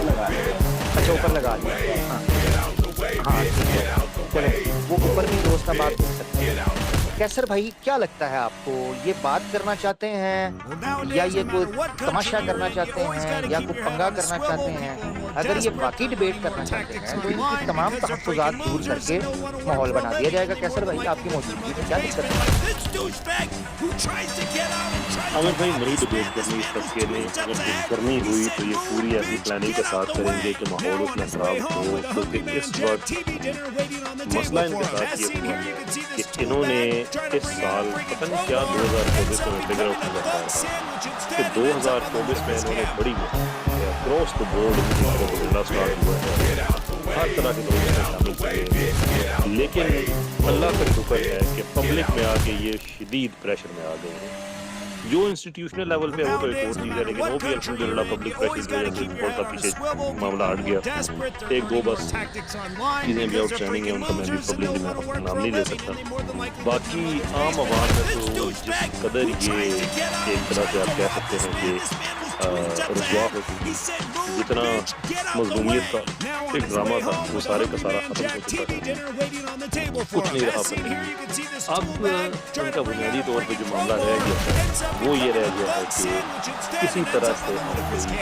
اوپر لگا دیا. اچھا اوپر لگا دیا. ہاں ہاں ٹھیک ہے. چلیں وہ اوپر بھی دوست اب آپ دیکھ سکتے ہیں. کیسر بھائی کیا لگتا ہے آپ کو, یہ بات کرنا چاہتے ہیں یا یہ کوئی تماشا کرنا چاہتے ہیں یا کوئی پنگا کرنا چاہتے ہیں؟ اگر یہ واقعی ڈیبیٹ کرنا چاہتے ہیں تو ان کی تمام تحفظات دور کر کے ماحول بنا دیا جائے گا. کیسر بھائی آپ کی موجودگی میں کیا دقت ہے؟ عامر بھائی نہیں ڈیبیٹ کرنی اس طبقے نے, اگر کرنی ہوئی تو یہ پوری ایسی پلاننگ کے ساتھ کریں گے کہ ماحول اس میں خراب ہو, کیونکہ اس وقت مسئلہ ان کے ساتھ یہ ہوا ہے کہ انہوں نے اس سال پتہ نہیں کیا 2024 میں فگر آؤٹ نظر آ رہا ہے کہ 2024 میں انہوں نے بڑی اکراس دا بورڈ ان کی پروپیگنڈا اسٹارٹ ہوا ہے, ہر طرح کے لوگ اس میں شامل ہوئے, لیکن اللہ کا شکر ہے کہ پبلک میں آ کے یہ شدید پریشر میں آ گئے ہیں. جو انسٹیٹیوشنل لیول پہ ہے وہ تو ایک اور چیز ہے, لیکن وہ بھی الحمدللہ پبلک پریشر کی وجہ سے تھوڑا سا پیچھے معاملہ ہٹ گیا. ایک دو بس چیزیں بھی آؤٹ اسٹینڈنگ ہیں, ان کا میں بھی پبلک میں نام نہیں لے سکتا. باقی عام عوام میں تو جس قدر یہ ایک طرح سے آپ کہہ سکتے ہیں کہ رسوا ہو چکی, جتنا مظلومیت کا ایک ڈرامہ تھا وہ سارے کا سارا ختم ہو چکا ہے, کچھ نہیں رہا پڑ. اب ان کا بنیادی طور پہ جو معاملہ رہ گیا ہے وہ یہ رہ گیا ہے کہ کسی طرح سے ہم کوئی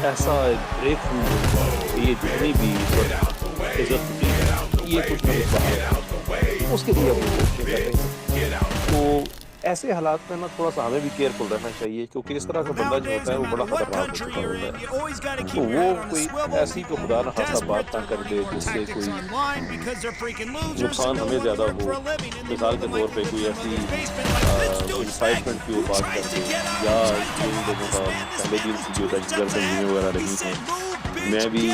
ایسا بریک تھرو یہ جتنی بھی عزت ہوتی ہے یہ کچھ نہ کچھ باہر اس کے لیے اب وہ کوششیں کر رہے ہیں. تو ایسے حالات میں نا تھوڑا سا ہمیں بھی کیئرفل رہنا چاہیے, کیونکہ اس طرح کا بندہ جو ہوتا ہے وہ بڑا خطرناک ہو چکا ہوتا ہے. تو وہ کوئی ایسی کو خدا نہ خاصا بات نہ کر دے جس سے کوئی نقصان ہمیں زیادہ ہو. مثال کے طور پہ کوئی ایسی انسائٹمنٹ کی وہ بات کر دے, یا ان لوگوں کا پہلے بھی ان کی جو دہشت گرد تنظیمیں وغیرہ رہی ہیں. میں بھی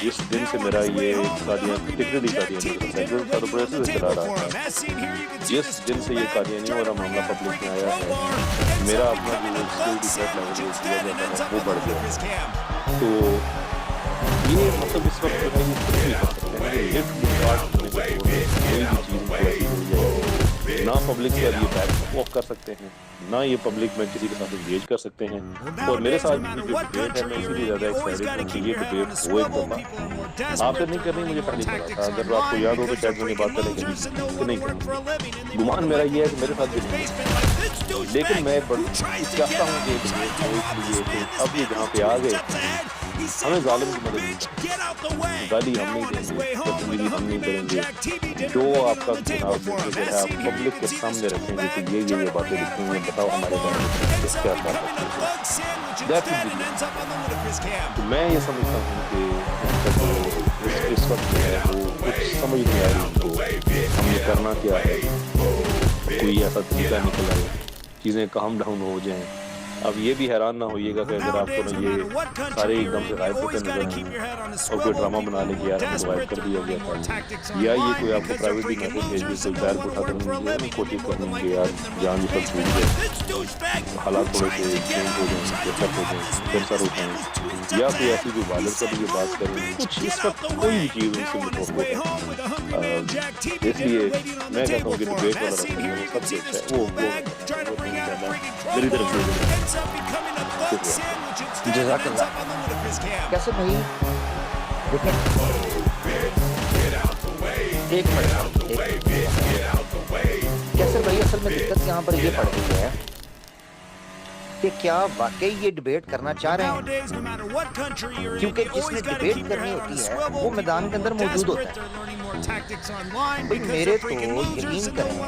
جس دن سے میرا یہ ٹکری قادیانی سیکولر تھا تو پروسیس سے چلا رہا تھا, جس دن سے یہ قادیانی والا معاملہ پبلک میں آیا ہے میرا اپنا جو سیکورٹی تھریٹ لیول جو کیا جاتا ہے وہ بڑھ گیا. تو یہ مطلب اس وقت جو ہے یہ کچھ بھی کر سکتے ہیں کہ لفٹ اسٹارٹ ہونے کے دور میں کوئی بھی چیز کو ایسی ہو جائے, نہ پبلک سے اب یہ بیک واک کر سکتے ہیں, نہ یہ پبلک میں کسی کے ساتھ انگیج کر سکتے ہیں. اور میرے ساتھ بھی جو ڈبیٹ ہے میں اسی لیے زیادہ ایکسائٹڈ ہوں کہ یہ ڈبیٹ ہو ایک دفعہ. آپ سے نہیں کرنی مجھے پہلے پتا تھا, اگر آپ کو یاد ہو تو شاید میں نے بات پہلے کہی کہ نہیں کرنی. گمان میرا یہ ہے کہ میرے ساتھ بھی نہیں ہے, لیکن میں چاہتا ہوں کہ ڈبیٹ ہو اس لیے کہ اب یہ جہاں پہ آ گئے ہمیں ظالم کی مدد نہیں کرنی, گالی ہم نہیں دیں گے, بدتمیزی ہم نہیں کریں گے. جو آپ کا جناب جو ہے آپ پبلک کے سامنے رکھیں گے کہ یہ باتیں لکھی ہوئی ہیں, بتاؤ ہمارے بارے میں کیا کر سکتے ہیں. تو میں یہ سمجھتا ہوں کہ ان کا جو اس وقت جو ہے وہ کچھ سمجھ نہیں آ رہی ان کو ہم نے کرنا کیا ہے, کوئی ایسا طریقہ نکل آئے چیزیں کام ڈاؤن ہو جائیں. اب یہ بھی حیران نہ ہوئیے گا کہ اگر آپ کو نا یہ سارے ایک دم سے غائب ہوتے نظر آئیں اور کوئی ڈرامہ بنا لے کہ یار ہمیں غائب کر دیا گیا تھا, یا یہ کوئی آپ کو پرائیویٹلی میسج بھیج دے کوئی پیر اٹھا کر نہیں کوشش کرنی کہ یار جان بھی سب چھوٹ گئے, حالات تھوڑے سے چینج ہو جائیں, بہتر ہو جائیں, پھر سر اٹھائیں, یا کوئی ایسی کوئی وائلنس کا بھی یہ بات کریں, کچھ اس وقت کوئی بھی چیز ان سے متوقع ہے. اس لیے میں کہتا ہوں کہ ڈبیٹ والا رقم ہے وہ سب سے اچھا ہے, وہ میری طرف سے جزاک اللہ. کیسے بھائی دیکھیں ایک منٹ کیسے بھائی اصل میں دقت یہاں پر یہ پڑ گئی ہے کہ کیا واقعی یہ ڈیبیٹ کرنا چاہ رہے ہیں, کیونکہ جس نے ڈیبیٹ کرنی ہوتی ہے وہ میدان کے اندر موجود ہوتا ہے. بھئی میرے تو یقین کریں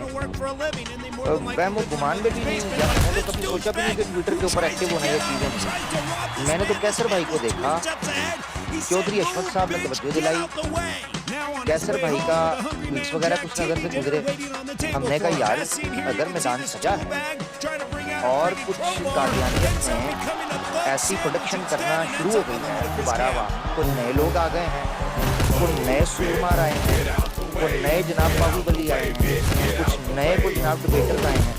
وہم و گمان میں بھی نہیں, یا میں نے تو کبھی سوچا بھی نہیں کہ ٹویٹر کے اوپر ایکٹیو ہونا یہ چیزیں نہیں. میں نے تو کیسر بھائی کو دیکھا, چودھری اشفق صاحب نے توجہ دلائی, کیسر بھائی کا ٹویٹس وغیرہ کچھ نظر سے گزرے. ہم نے کہا یار اگر میدان سجا ہے اور کچھ قادیانیت میں ایسی پروڈکشن کرنا شروع ہو گئی ہے دوبارہ, عوام کو نئے لوگ آ گئے ہیں, کچھ نئے سورمار آئے ہیں, کچھ نئے جناب باہوبلی آئے ہیں, کچھ نئے کو جناب ڈبیٹرز آئے ہیں.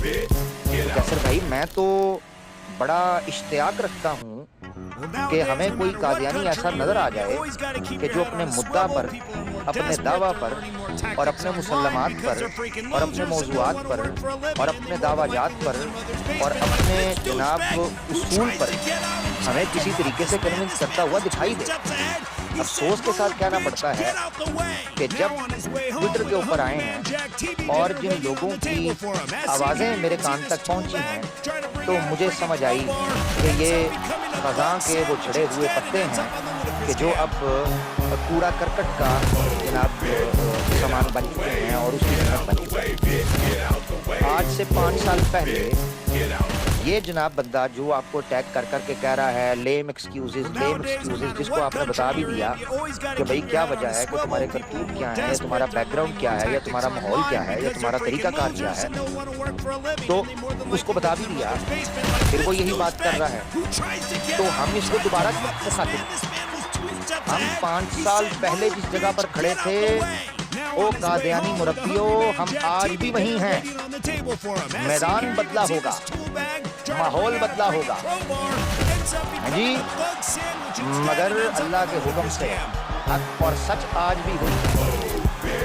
کیسر بھائی میں تو بڑا اشتیاق رکھتا ہوں कि हमें कोई कादियानी ऐसा नजर आ जाए कि जो अपने मुद्दा पर, अपने दावा पर और अपने मुसल्लमात पर और अपने मौज़ूआत पर और अपने दावाजात पर और अपने जनाब उसूल पर हमें किसी तरीके से कन्विंस करता हुआ दिखाई दे। अफसोस के साथ कहना पड़ता है कि जब ट्विटर के ऊपर आए हैं और जिन लोगों की आवाज़ें मेरे कान तक पहुंची हैं तो मुझे समझ आई कि ये खज़ां के वो झड़े हुए पत्ते हैं कि जो अब कूड़ा करकट का जनाब सामान बन चुके हैं और उसकी कीमत बन चुकी है। आज से 5 साल पहले ये जनाब बंदा जो आपको टैग कर करके कह रहा है लेम एक्सक्यूजेस, जिसको आपने बता भी दिया कि भाई क्या वजह है कि तुम्हारे करतूत क्या है, या तुम्हारा बैकग्राउंड क्या है, या तुम्हारा माहौल क्या है, या तुम्हारा तरीकाकार क्या है, तो उसको बता भी दिया, फिर वो यही बात कर रहा है। तो हम इसको दोबारा मुखातिब, हम 5 साल पहले जिस जगह पर खड़े थे ओ कादियानी मुरब्बियों, हम आज भी वहीं हैं। मैदान बदला होगा, माहौल बदला होगा जी, मगर अल्लाह के हुक्म से हक और सच आज भी वही है,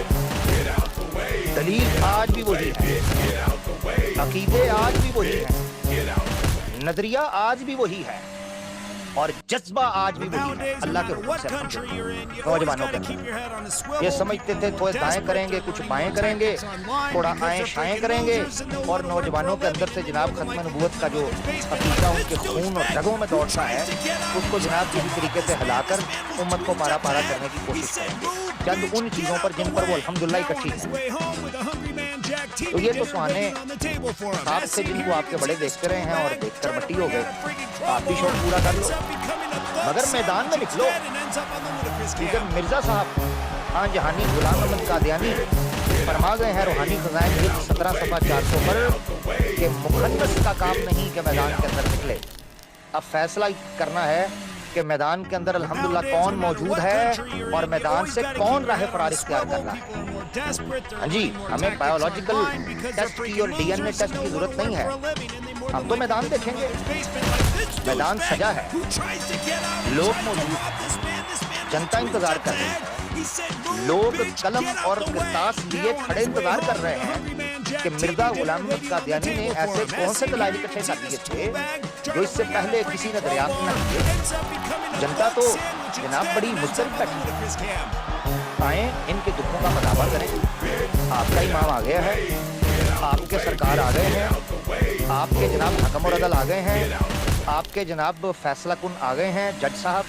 दलील आज भी वही है, अकीदे आज भी वही है, नजरिया आज भी वही है और जज्बा आज भी वही है। अल्लाह के हुक्म से नौजवानों के अंदर ये समझते थे थोड़े दाएं करेंगे, कुछ बाएं करेंगे, थोड़ा आए शाएं करेंगे, और नौजवानों के अंदर से जनाब खत्म नबूवत का जो अकीदा उनके खून और रगों में दौड़ता है उसको जनाब किसी तरीके से हिलाकर उम्मत को पारा पारा करने की कोशिश करेंगे चंद उन चीज़ों पर जिन पर वो अल्हम्दुलिल्लाह इकट्ठी है। तो ये तो सुहाने आप से जिनको आपके बड़े देखते रहे हैं और देखकर मट्टी हो गए, आप भी शौक पूरा कर लो, मगर मैदान में निकलो, क्योंकि मिर्जा साहब हाँ जहानी गुलाम अहमद कादियानी फरमा गए हैं रूहानी खजाइन 17 सफ़ा 400 पर कि मुखन्नस का काम नहीं कि मैदान के अंदर निकले। अब फैसला करना है कि मैदान के अंदर अल्हम्दुलिल्लाह कौन मौजूद है और मैदान से कौन राह फरार इख्तियार कर रहा है। हाँ जी, हमें बायोलॉजिकल टेस्ट की और डीएनए टेस्ट की जरूरत नहीं है, हम तो मैदान देखेंगे। मैदान सजा है, लोग मौजूद हैं, जनता इंतजार कर रही है, लोग कलम और किरतास लिए खड़े इंतजार कर रहे हैं कि मिर्जा गुलाम अहमद कादियानी ने ऐसे कौन से दलाइल इकट्ठे कर दिए थे जो इससे पहले किसी ने दरियाफ्त न किए। जनता तो जनाब बड़ी मुस्तैद बैठी है, आए इनके दुखों का मदावा करें। आपका इमाम आ गया है, आपके सरकार आ गए हैं, आपके जनाब हकम और अदल आ गए हैं, आपके जनाब फैसला कुन आ गए हैं, जज साहब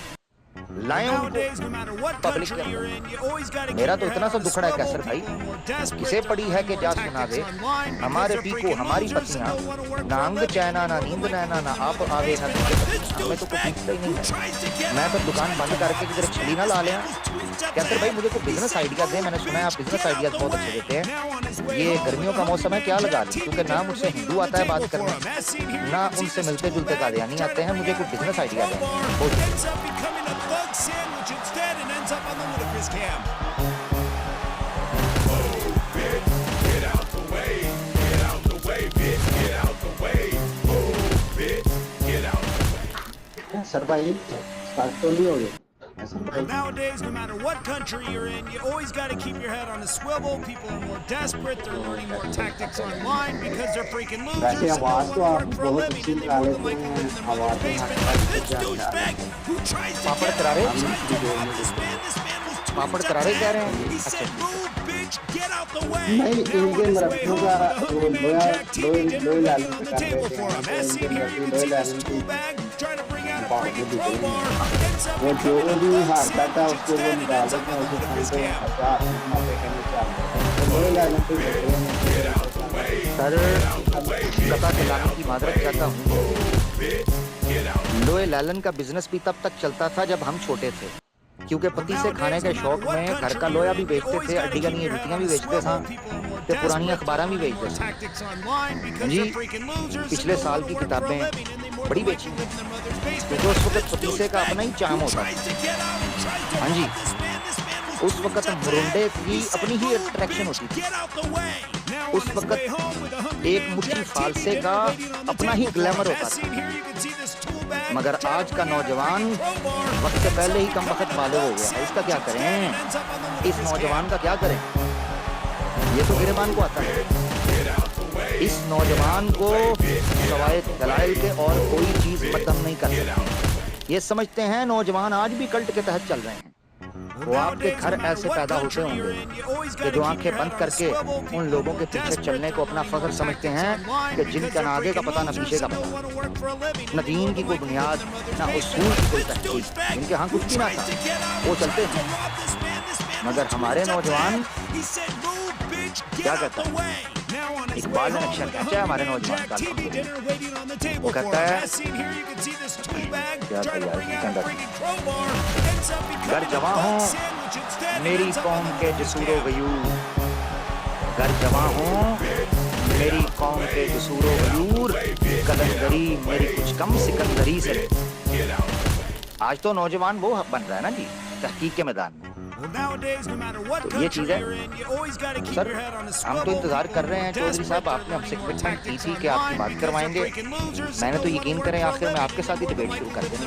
लाएं उनको पब्लिक के अंदर। मेरा तो इतना सा दुखड़ा है कैसर भाई, किसे पड़ी है कि जा सुना दे हमारे पी को हमारी पत्नियां, ना अंग चैना ना नींद नैना ना आप आवे ना हमें तो कुछ दिखता ही नहीं है। मैं तो दुकान बंद करके किधर छली ना ला लिया। कैसर भाई मुझे कोई बिजनेस आइडिया दे, मैंने सुना है आप बिजनेस आइडियाज बहुत अच्छे देते हैं। ये गर्मियों का मौसम है, क्या लगा ली, क्योंकि ना मुझसे हिंदू आता है बात करने, ना उनसे मिलते जुलते कादियानी आते हैं। मुझे कोई बिजनेस आइडिया दें। Sandwich instead and ends up on the ludicrous cam. Move it, get out the way, get out the way, bitch, get out the way. Move it, get out the way. Sir भाई start तो नहीं हो गया। Nowadays, no matter what country you're in, you always got to keep your head on a swivel. People are more desperate. They're learning more tactics online because they're freaking losers. वैसे आवाज तो आप Work for a बहुत living, अच्छी and they निकाल work the लेते हैं, microphone in आवाज the तो basement like this हमारे douchebag who tries to papad get करारे, out. This man was पापड़ करारे कह रहे हैं। He said, "Move, bitch, get out the way." नहीं इनके मरब्बियों का वो लोया लोई लालन on the कर table देते for हैं, him. तो As इनके seen here, you मरब्बी can लोई see this लालन की tool bag trying to bring out a बात freaking भी crowbar. Ends up वो जो भी हारता था Sandwich उसको वो instead and निकाल ends up देते on हैं, the उसे ludicrous खाते cam. हैं 50 मापे के नीचे तो लोई लालन पे सर कथा खिलाने की माजरत चाहता हूँ। लोए लालन का बिजनेस भी तब तक चलता था जब हम छोटे थे, क्योंकि पति से खाने के शौक में घर का लोया भी बेचते थे, अड्डियां नहीं रुटियां भी बेचते थे, तो पुरानी अखबारां भी बेचते थे जी। पिछले साल की किताबें बड़ी बेची, क्योंकि उस वक्त पति से का अपना ही चाम होता था। हाँ जी, उस वक्त मुरुंडे की अपनी ही अट्रैक्शन होती थी। उस वक्त एक मुट्ठी फालसे का अपना ही ग्लैमर होता था। مگر آج کا نوجوان وقت سے پہلے ہی کم وقت بالغ ہو گیا ہے. اس کا کیا کریں؟ اس نوجوان کا کیا کریں؟ یہ تو گریبان کو آتا ہے. اس نوجوان کو سوائے دلائل کے اور کوئی چیز مدم نہیں کر سکتی. یہ سمجھتے ہیں نوجوان آج بھی کلٹ کے تحت چل رہے ہیں. وہ آپ کے گھر ایسے پیدا ہوتے ہوں گے کہ جو آنکھیں بند کر کے ان لوگوں کے پیچھے چلنے کو اپنا فخر سمجھتے ہیں کہ جن کا نہ آگے کا پتہ نہ پیچھے کا پتہ, نہ دین کی کوئی بنیاد نہ اصول کی کوئی تحقیق, جن کے ہاں کچھ بھی نہ تھا وہ چلتے ہیں. مگر ہمارے نوجوان کیا کہتا ہے؟ اقبال نے نقشہ کھینچا ہے ہمارے نوجوان کا. وہ کہتا ہے کیا گر جواں ہوں میری قوم کے جسور و غیور, گر جواں ہوں میری قوم کے جسور و غیور, کلندری میری کچھ کم سکندری سے. آج تو نوجوان وہ بن رہا ہے نا جی تحقیق کے میدان میں. تو یہ چیز ہے سر, ہم تو انتظار کر رہے ہیں چودھری صاحب, آپ نے ہم سے کمٹمنٹ کی تھی کہ آپ کی بات کروائیں گے. میں نے تو یقین کریں آخر میں آپ کے ساتھ ہی ڈیبیٹ شروع کر دیں.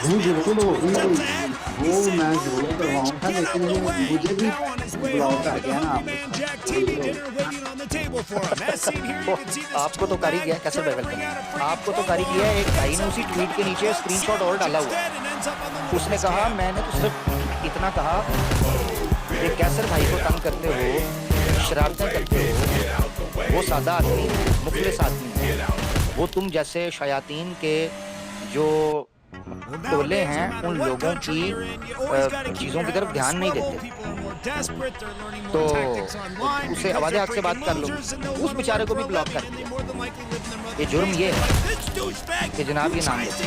بالکل وہ میں ضرور کرواؤں تھا, لیکن مجھے بھی بلاؤ کر گیا نا آپ کو تو کاری گیا کیسے بیول کرنا, آپ کو تو کاری گیا ہے. ایک بھائی نے اسی ٹویٹ کے نیچے اسکرین شاٹ اور ڈالا ہوا ہے. اس نے کہا میں نے تو صرف اتنا کہا کہ کیسر بھائی کو تنگ کرتے ہو, شرارتیں کرتے ہو, وہ سادہ آدمی ہے, مخلص آدمی ہے. وہ تم جیسے شیاطین کے جو ٹولے ہیں ان لوگوں کی چیزوں کی طرف دھیان نہیں دیتے. تو اسے آواز حق سے بات کر لو. اس بیچارے کو بھی بلاک کر دیا. یہ جرم یہ ہے کہ جناب یہ نام لیتے.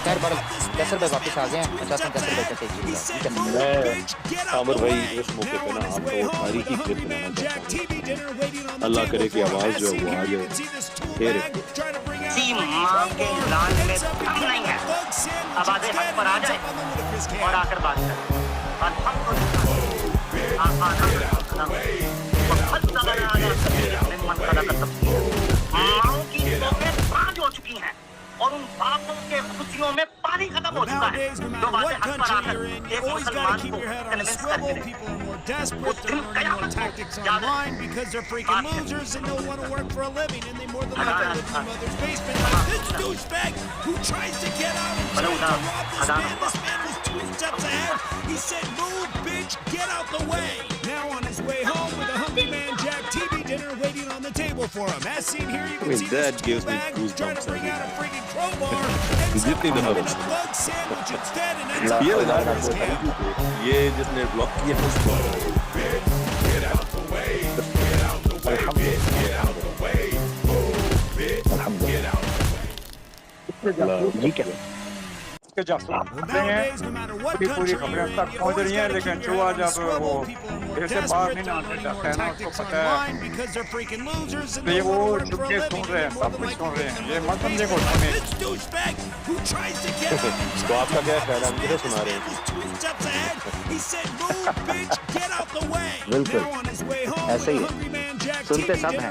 خیر بر کیسر بھائی واپس آ گئے ہیں. میں چاہتا ہوں کیسر بھائی کا میں عامر بھائی اس موقع پہ نا آپ کو تاریخی کلپ بنانا چاہتا ہوں. اللہ کرے کہ آواز جو ہے وہ آ جائے. پھر کسی ماں کے لال میں دم نہیں ہے. آواز حق پر آ جائے اور آ کر بات کرے. ماؤں کی قومیں پانچ ہو چکی ہیں اور ان باپوں کے خوشیوں میں پانی ختم ہو چکا ہے. جو باتیں حق پر آ کر ایک مسلمان کو کنونس کر کے وہ دن قیامت کو یاد that gives me goosebumps every time. جتنی دفعہ یہ جس نے بلاک کیا اس کو پوری خبریں تک پہنچ رہی ہیں, لیکن چوہا جب وہ پھر سے باہر نہیں آنے جاتا ہے نا, اس کو پتہ ہے کہ وہ چپکے سن رہے ہیں, سب کچھ سن رہے ہیں. یہ مت سمجھے کو سنیں. تو آپ کا کیا خیال ہے, ہم کدھر سنا رہے ہیں؟ بالکل ایسے ہی ہے. سنتے سب ہیں.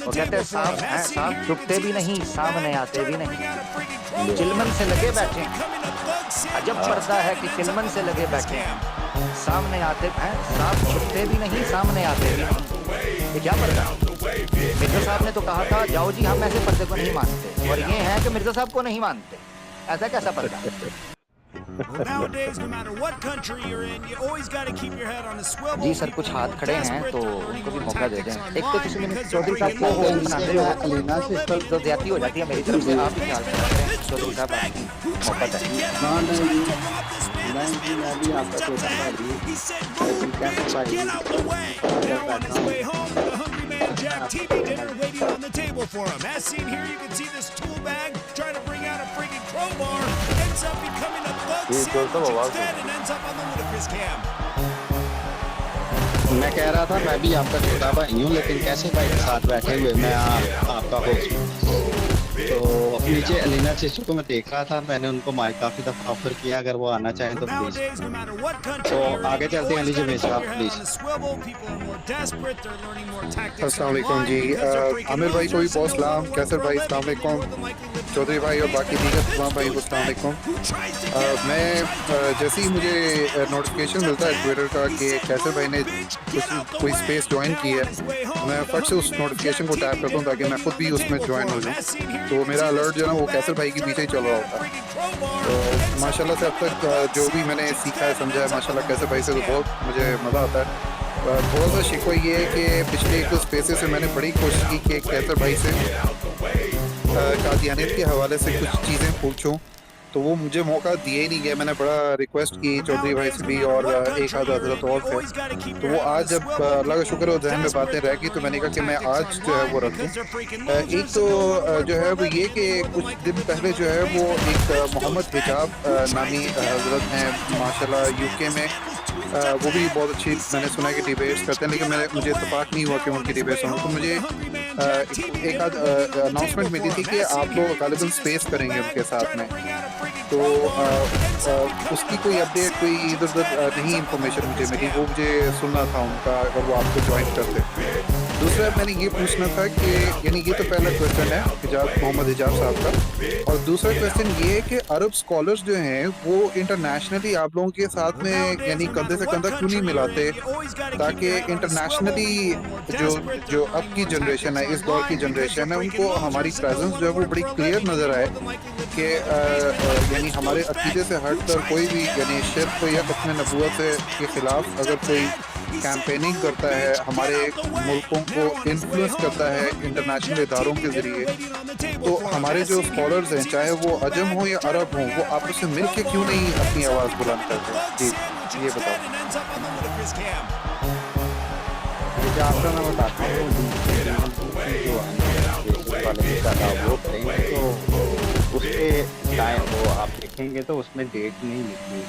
وہ کہتے ہیں صاحب ہیں, صاحب چھپتے بھی نہیں, سامنے آتے بھی نہیں. چلمن سے لگے بیٹھے ہیں. عجب پردہ ہے کہ چلمن سے لگے بیٹھے ہیں, سامنے آتے ہیں. صاحب چھپتے بھی نہیں, سامنے آتے بھی نہیں. یہ کیا پردہ ہے؟ مرزا صاحب نے تو کہا تھا جاؤ جی ہم ایسے پردے کو نہیں مانتے, اور یہ ہے کہ مرزا صاحب کو نہیں مانتے. ایسا کیسا پردہ؟ جی سر کچھ ہاتھ کھڑے ہیں تو ان کو بھی موقع دے دیں. ایک تو کسی نے چودھری صاحب کو بناتے ہو تو زیادتی ہو جاتی ہے میری طرف سے. آپ بھی خیال کریں چودھری صاحب, آپ کی موقع Jack TV dinner waiting on the table for him. As seen here, you can see this tool bag trying to bring out a freaking crowbar. Ends up becoming a bug sandwich instead and ends up on the Ludacris cam. میں کہہ رہا تھا میں بھی آپ کا چھوٹا بھائی ہوں, لیکن کیسے بھائی کے ساتھ بیٹھے ہوئے میں آپ کا ہوسٹ. تو नीचे अलीना चेचू को मैं देख रहा था, मैंने उनको काफी दफा ऑफर किया अगर वो आना चाहें तो प्लीज। तो आगे चलते हैं अली जवेद साहब प्लीज। अस्सलाम वालेकुम जी, आमिर भाई को भी बहुत सलाम, कैसर भाई अस्सलाम वालेकुम, चौधरी भाई और बाकी दीगर तमाम भाई को अस्सलाम वालेकुम। मैं जैसे ही मुझे नोटिफिकेशन मिलता है ट्विटर का कि कैसर भाई ने कोई स्पेस ज्वाइन की है, मैं फट से उस नोटिफिकेशन को टैप करता हूँ ताकि मैं खुद भी उसमें ज्वाइन हो जाऊँ। तो मेरा अलर्ट जो है ना वो कैसर भाई के पीछे ही चल रहा होता है। तो माशाल्लाह से अब तक जो भी मैंने सीखा है समझा है माशाल्लाह कैसर भाई से तो बहुत मुझे मज़ा आता है। थोड़ा सा शिकवा ये है कि पिछले एक स्पेसेस से मैंने बड़ी कोशिश की कि कैसर भाई से कादियानियत के हवाले से कुछ चीज़ें पूछूं, तो वो मुझे मौका दिए ही नहीं गया। मैंने बड़ा रिक्वेस्ट की चौधरी भाई से भी और एक आध हजरत और थे, तो वो आज जब अल्लाह का शुक्र हो जहन में बातें रह गई तो मैंने कहा कि मैं आज जो है वो रखूँ। एक तो जो है वो ये कि कुछ दिन पहले जो है वो एक मोहम्मद हिजाब नामी हजरत हैं माशाल्लाह यूके में, वो भी बहुत अच्छी मैंने सुना है कि डिबेट्स करते हैं, लेकिन मुझे इत्तेफाक नहीं हुआ कि उनकी डिबेट्स हों। तो मुझे एक आध अनाउंसमेंट मिली थी कि आप लोग गालिबन स्पेस करेंगे उनके साथ में, तो उसकी कोई अपडेट कोई इधर उधर नहीं इंफॉर्मेशन मुझे मिली, वो मुझे सुनना था उनका अगर वो आपको ज्वाइन करते। दूसरा मैंने ये पूछना था कि यानी ये तो पहला क्वेश्चन है हिजाब मोहम्मद हिजाब साहब का, और दूसरा क्वेश्चन ये है कि अरब स्कॉलर्स जो हैं वो इंटरनेशनली आप लोगों के साथ में यानी कंधे से कंधा क्यों नहीं मिलाते ताकि इंटरनेशनली जो अब की जनरेशन है, इस दौर की जनरेशन है, उनको हमारी प्रेजेंस जो है वो बड़ी क्लियर नज़र आए कि यानी हमारे अकीदे से हट कर कोई भी यानी शिर्क या अपने नबूवत से के खिलाफ अगर कोई कैंपेनिंग करता है, हमारे मुल्कों को इन्फ्लुएंस करता है इंटरनेशनल इदारों के ज़रिए, तो हमारे जो स्कॉलर्स हैं चाहे वो अजम हो या अरब हो, वो आपस में मिल के क्यों नहीं अपनी आवाज़ बुलंद करते? जी ये बताओ। आपका मैं बताता हूँ वो करेंगे तो उसके टाइम वो आप देखेंगे तो उसमें डेट नहीं लिखी,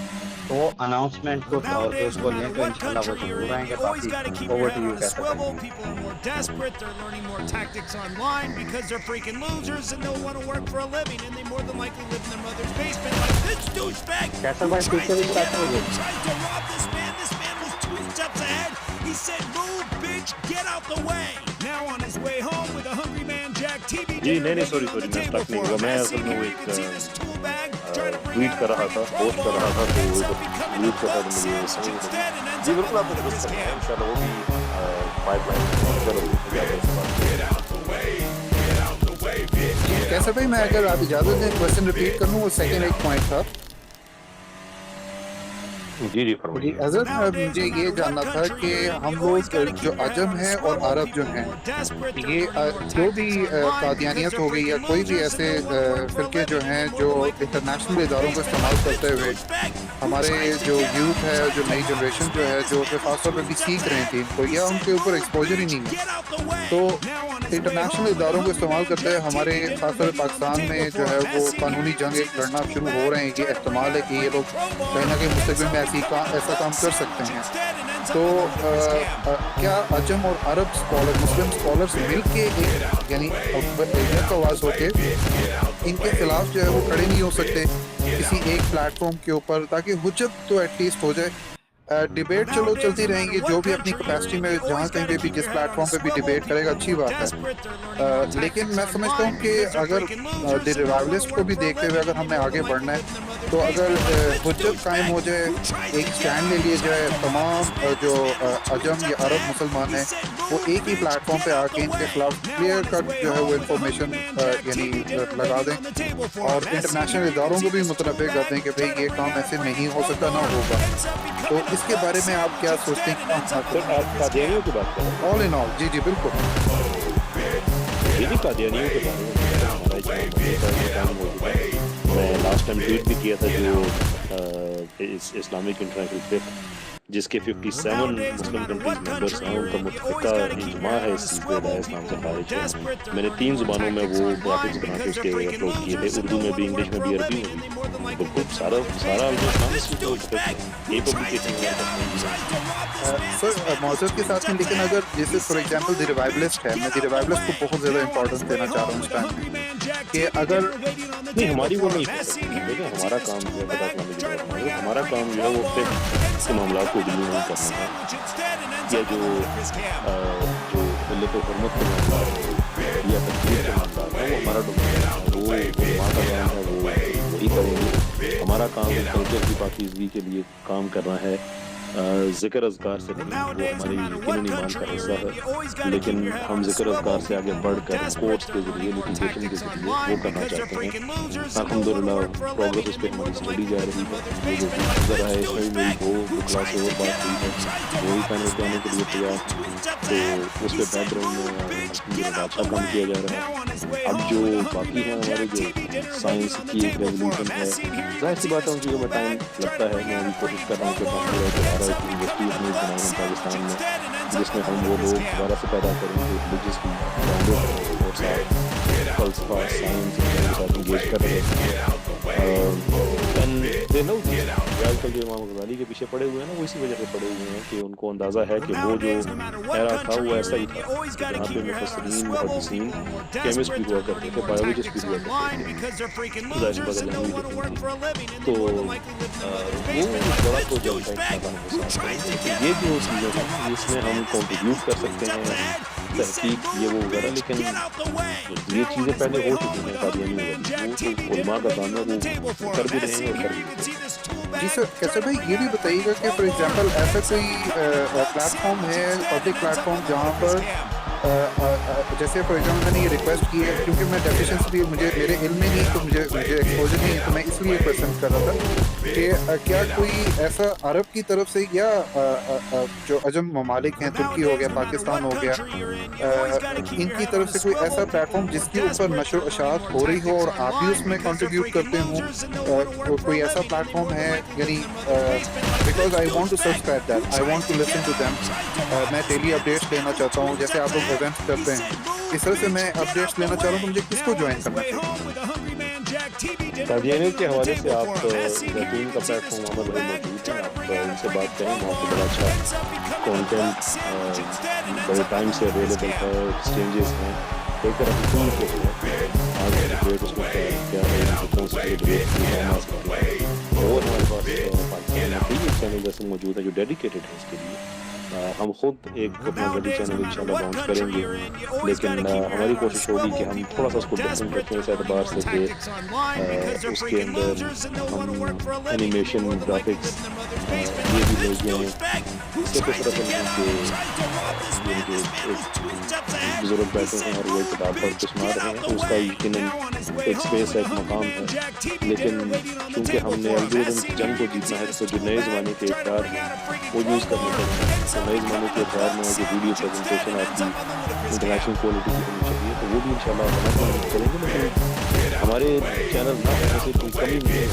तो अनाउंसमेंट को तौर पे उसको लें तो इंशाल्लाह वो जरूर आएंगे। बाकी ओवर टू यू कैसे कैसा भाई ठीक है स्टार्ट हो गया। He said, "Move, bitch, get out the way." Now on his way home with a hungry man, Jack TV. जी नहीं सॉरी मैं स्टक नहीं हुआ, मैं असल में वो एक ट्वीट कर रहा था, पोस्ट कर रहा था, तो ट्वीट कर रहा था मुझे जी बिल्कुल आपको दुरुस्त करना है इंशाल्लाह, वो भी पाइपलाइन कैसर भाई मैं अगर आप इजाज़त दें क्वेश्चन रिपीट कर लूँ, वो सेकेंड एक पॉइंट था। जी फरमाइए। हज़रत मुझे ये जानना था कि हम लोग जो अजम हैं और अरब जो हैं, ये जो भी कादियानियत हो गई या कोई भी ऐसे फ़िरके जो हैं जो इंटरनेशनल इदारों को इस्तेमाल करते हुए हमारे जो यूथ है, जो नई जनरेशन जो है, जो कि ख़ास तौर पर भी सीख रहे थे इनको या उनके ऊपर एक्सपोजर ही नहीं है, तो इंटरनेशनल इदारों को इस्तेमाल करते हुए हमारे ख़ास तौर पर पाकिस्तान में जो है वो कानूनी जंग एक लड़ना शुरू हो रहे हैं। ये एहतमाल है कि ये लोग कहीं ना कहीं मुस्तक़बिल में ऐसा काम कर सकते हैं। तो क्या अजम और अरब स्कॉलर मुस्लिम स्कॉलर्स मिल के एक यानी एक आवाज़ होके इनके खिलाफ जो है वो खड़े नहीं हो सकते किसी एक प्लेटफॉर्म के ऊपर, ताकि हुज्जत तो एटलीस्ट हो जाए। डिबेट चलो चलती रहेंगी, जो भी अपनी कैपेसिटी में जहाँ कहीं पे भी जिस प्लेटफॉर्म पे भी डिबेट करेगा अच्छी बात है, लेकिन मैं समझता हूँ कि अगर द रिवाइवलिस्ट को भी देखते हुए अगर हमने आगे बढ़ना है तो अगर हुज्जत कायम हो जाए, एक स्टैंड ले लिया जाए, तमाम जो अजम या अरब मुसलमान हैं वो एक ही प्लेटफॉर्म पे आके इनके खिलाफ क्लियर कट जो है वो इन्फॉर्मेशन यानी लगा दें और इंटरनेशनल इदारों को भी मुतनब्बे कर दें कि भाई ये काम ऐसे नहीं हो सकता, ना होगा। तो इसके बारे में आप क्या सोचते हैं? आप कादियानियों की बात करें? ऑल इन ऑल जी बिल्कुल जी कादियानियों के बारे में हमारा इस्लाम मौजूद है। मैं लास्ट टाइम ट्वीट भी किया था जो इस्लामिक इंटरनेशनल फिक्र جس کے 57 مسلم کنٹریز ممبرس ہیں، ان کا متفقہ اجماع ہے اس چیز پہ علیہ اسلام سے خارج ہے. میں نے 3 زبانوں میں وہ گرافکس بنا کے اس کے اپلوڈ کیے تھے، اردو میں بھی، انگلش میں بھی، عربی میں بھی. بالکل سارا علیہ اسلام اس چیز کو یہ پبلیکیشن سر معذرت کے ساتھ میں، لیکن اگر جیسے فار ایگزامپل دی ریوائولسٹ ہے، میں دی ریوائولسٹ کو بہت زیادہ امپورٹنس دینا چاہ رہا ہوں اس ٹائم میں کہ اگر نہیں ہماری وہ نہیں کر سکتے. دیکھیں ہمارا کام جو ہے پتہ کرنے کی ضرورت ہے، ہمارا کام جو ہے وہ پھر معاملات کو ڈیل نہیں کرنا ہے، یا جو ملت و حرمت کے معاملات یا تقریر کے معاملات ہیں وہ ہمارا ڈومین ہے، وہ علماء کا کام ہے، وہ وہی کریں گے. ہمارا کام کلچر کی پاکیزگی کے لیے کام کرنا ہے، ذکر اذکار سے نہیں. وہ ہماری یقیناً ایمان کا حصہ ہے، لیکن ہم ذکر اذکار سے آگے بڑھ کر کورٹس کے ذریعے، لیٹیگیشن کے ذریعے وہ کرنا چاہتے ہیں. الحمدللہ پروگرس اس پہ ہماری اسٹڈی جا رہی ہے. یہ جو نظر آئے اس میں بھی میری 2 کلاس اور بات ہوئی ہے، وہی پینل پہ آنے کے لیے تیار. تو اس پہ بیک گراؤنڈ میں الحمدللہ اچھا کام کیا جا رہا ہے. اب جو باقی ہیں ہمارے جو سائنس کی ایک ریولیوشن ہے، ظاہر سی بات ہے ان چیزوں میں ٹائم لگتا ہے. میں ابھی کوشش کر رہا ہوں کہ ہمارا ایک یونیورسٹی اپنی بنائیں ہم پاکستان میں، جس میں ہم وہ لوگ دوبارہ سے پیدا کریں گے ریلیجس کی اور ساتھ فلسفہ سائنس کے ساتھ انگیج کر رہے ہیں. آج کل جو امام غزالی کے پیچھے پڑے ہوئے ہیں نا، وہ اسی وجہ سے پڑے ہوئے ہیں کہ ان کو اندازہ ہے کہ وہ جو ایرا تھا وہ ایسا ہی تھا جہاں پہ مفسرین محدثین کیمسٹ بھی ہوا کرتے تھے، بایولوجسٹ بھی ہوا کرتے تھے، ظاہر بدل ہوئی تھی. تو وہ بڑا تو جلتا ہے یہ جو چیزیں ہیں اس میں ہم کنٹریبیوٹ کر سکتے ہیں، تحقیق یہ وہ وغیرہ، لیکن یہ چیزیں پہلے ہو چکی ہیں قادیانی والی، وہ علماء کا کام ہے، وہ کر بھی رہے ہیں اور کر بھی رہے ہیں. جی سر کیسر بھائی یہ بھی بتائیے گا کہ فار ایگزامپل ایسا کوئی پلیٹ فارم ہے، پبلک پلیٹ فارم جہاں پر جیسے فار ایگزامپل میں نے یہ ریکویسٹ کی ہے، کیونکہ میں ڈیفیشنسی بھی مجھے میرے علم میں نہیں، تو مجھے ایکسپوجر نہیں ہے، تو میں اس لیے کویشچن کر رہا تھا کہ کیا کوئی ایسا عرب کی طرف سے یا جو عجم ممالک ہیں، ترکی ہو گیا، پاکستان ہو گیا، ان کی طرف سے کوئی ایسا پلیٹ فارم جس کے اوپر نشر و اشاعت ہو رہی ہو اور آپ بھی اس میں کنٹریبیوٹ کرتے ہوں، کوئی ایسا پلیٹ فارم ہے؟ یعنی because I want to subscribe that, I want to listen to them. میں ڈیلی اپڈیٹس لینا چاہتا ہوں، جیسے آپ لوگ ایونٹس کرتے ہیں، اس طرح سے میں اپڈیٹس لینا چاہ رہا ہوں. تو مجھے کس کو جوائن کرنا چاہیے؟ قادیانیت کے حوالے سے آپ زیتون کا پلیٹ فارم ہمارے بڑے موجود ہیں، آپ ان سے بات کریں، وہاں پہ بڑا اچھا کانٹینٹ بڑے ٹائم سے اویلیبل ہے، ایکسچینجز ہیں، ایک طرح کی ٹول کے ہے. آج ڈیبیٹ اس میں کیا ہے، کون سے ڈیبیٹ کی کام آ سکتے ہیں، اور ہمارے پاس پاکستان میں کئی چینل جیسے موجود ہیں جو ڈیڈیکیٹڈ ہیں اس کے لیے. ہم خود ایک اپنا ذاتی چینل انشاءاللہ لانچ کریں گے، لیکن ہماری کوشش ہوگی کہ ہم تھوڑا سا اس کو ڈفرینٹ رکھیں اس اعتبار سے کہ اس کے اندر ہم اینیمیشن گرافکس یہ بھی لے گئے ہیں. اس سے کچھ رقم ہے کہ یہ ایک بزرگ بیٹھے ہیں اور وہ کتاب پڑھ کے سنا رہے ہیں، تو اس کا یقیناً ایک اسپیس ہے، ایک مقام ہے. لیکن چونکہ ہم نے الگورتھم جنگ کو جیتنا ہے، تو جو نئے زمانے کے اقدار ہیں وہ یوز کرنے پڑیں گے. نئے زمانے کے اقدار میں جو ویڈیو پریزنٹیشن آپ کی انٹرنیشنل کوالٹی کی ہونی چاہیے، تو وہ بھی انشاءاللہ ہم کریں گے. لیکن ہمارے چینل نہ ہونے سے کوئی کمی نہیں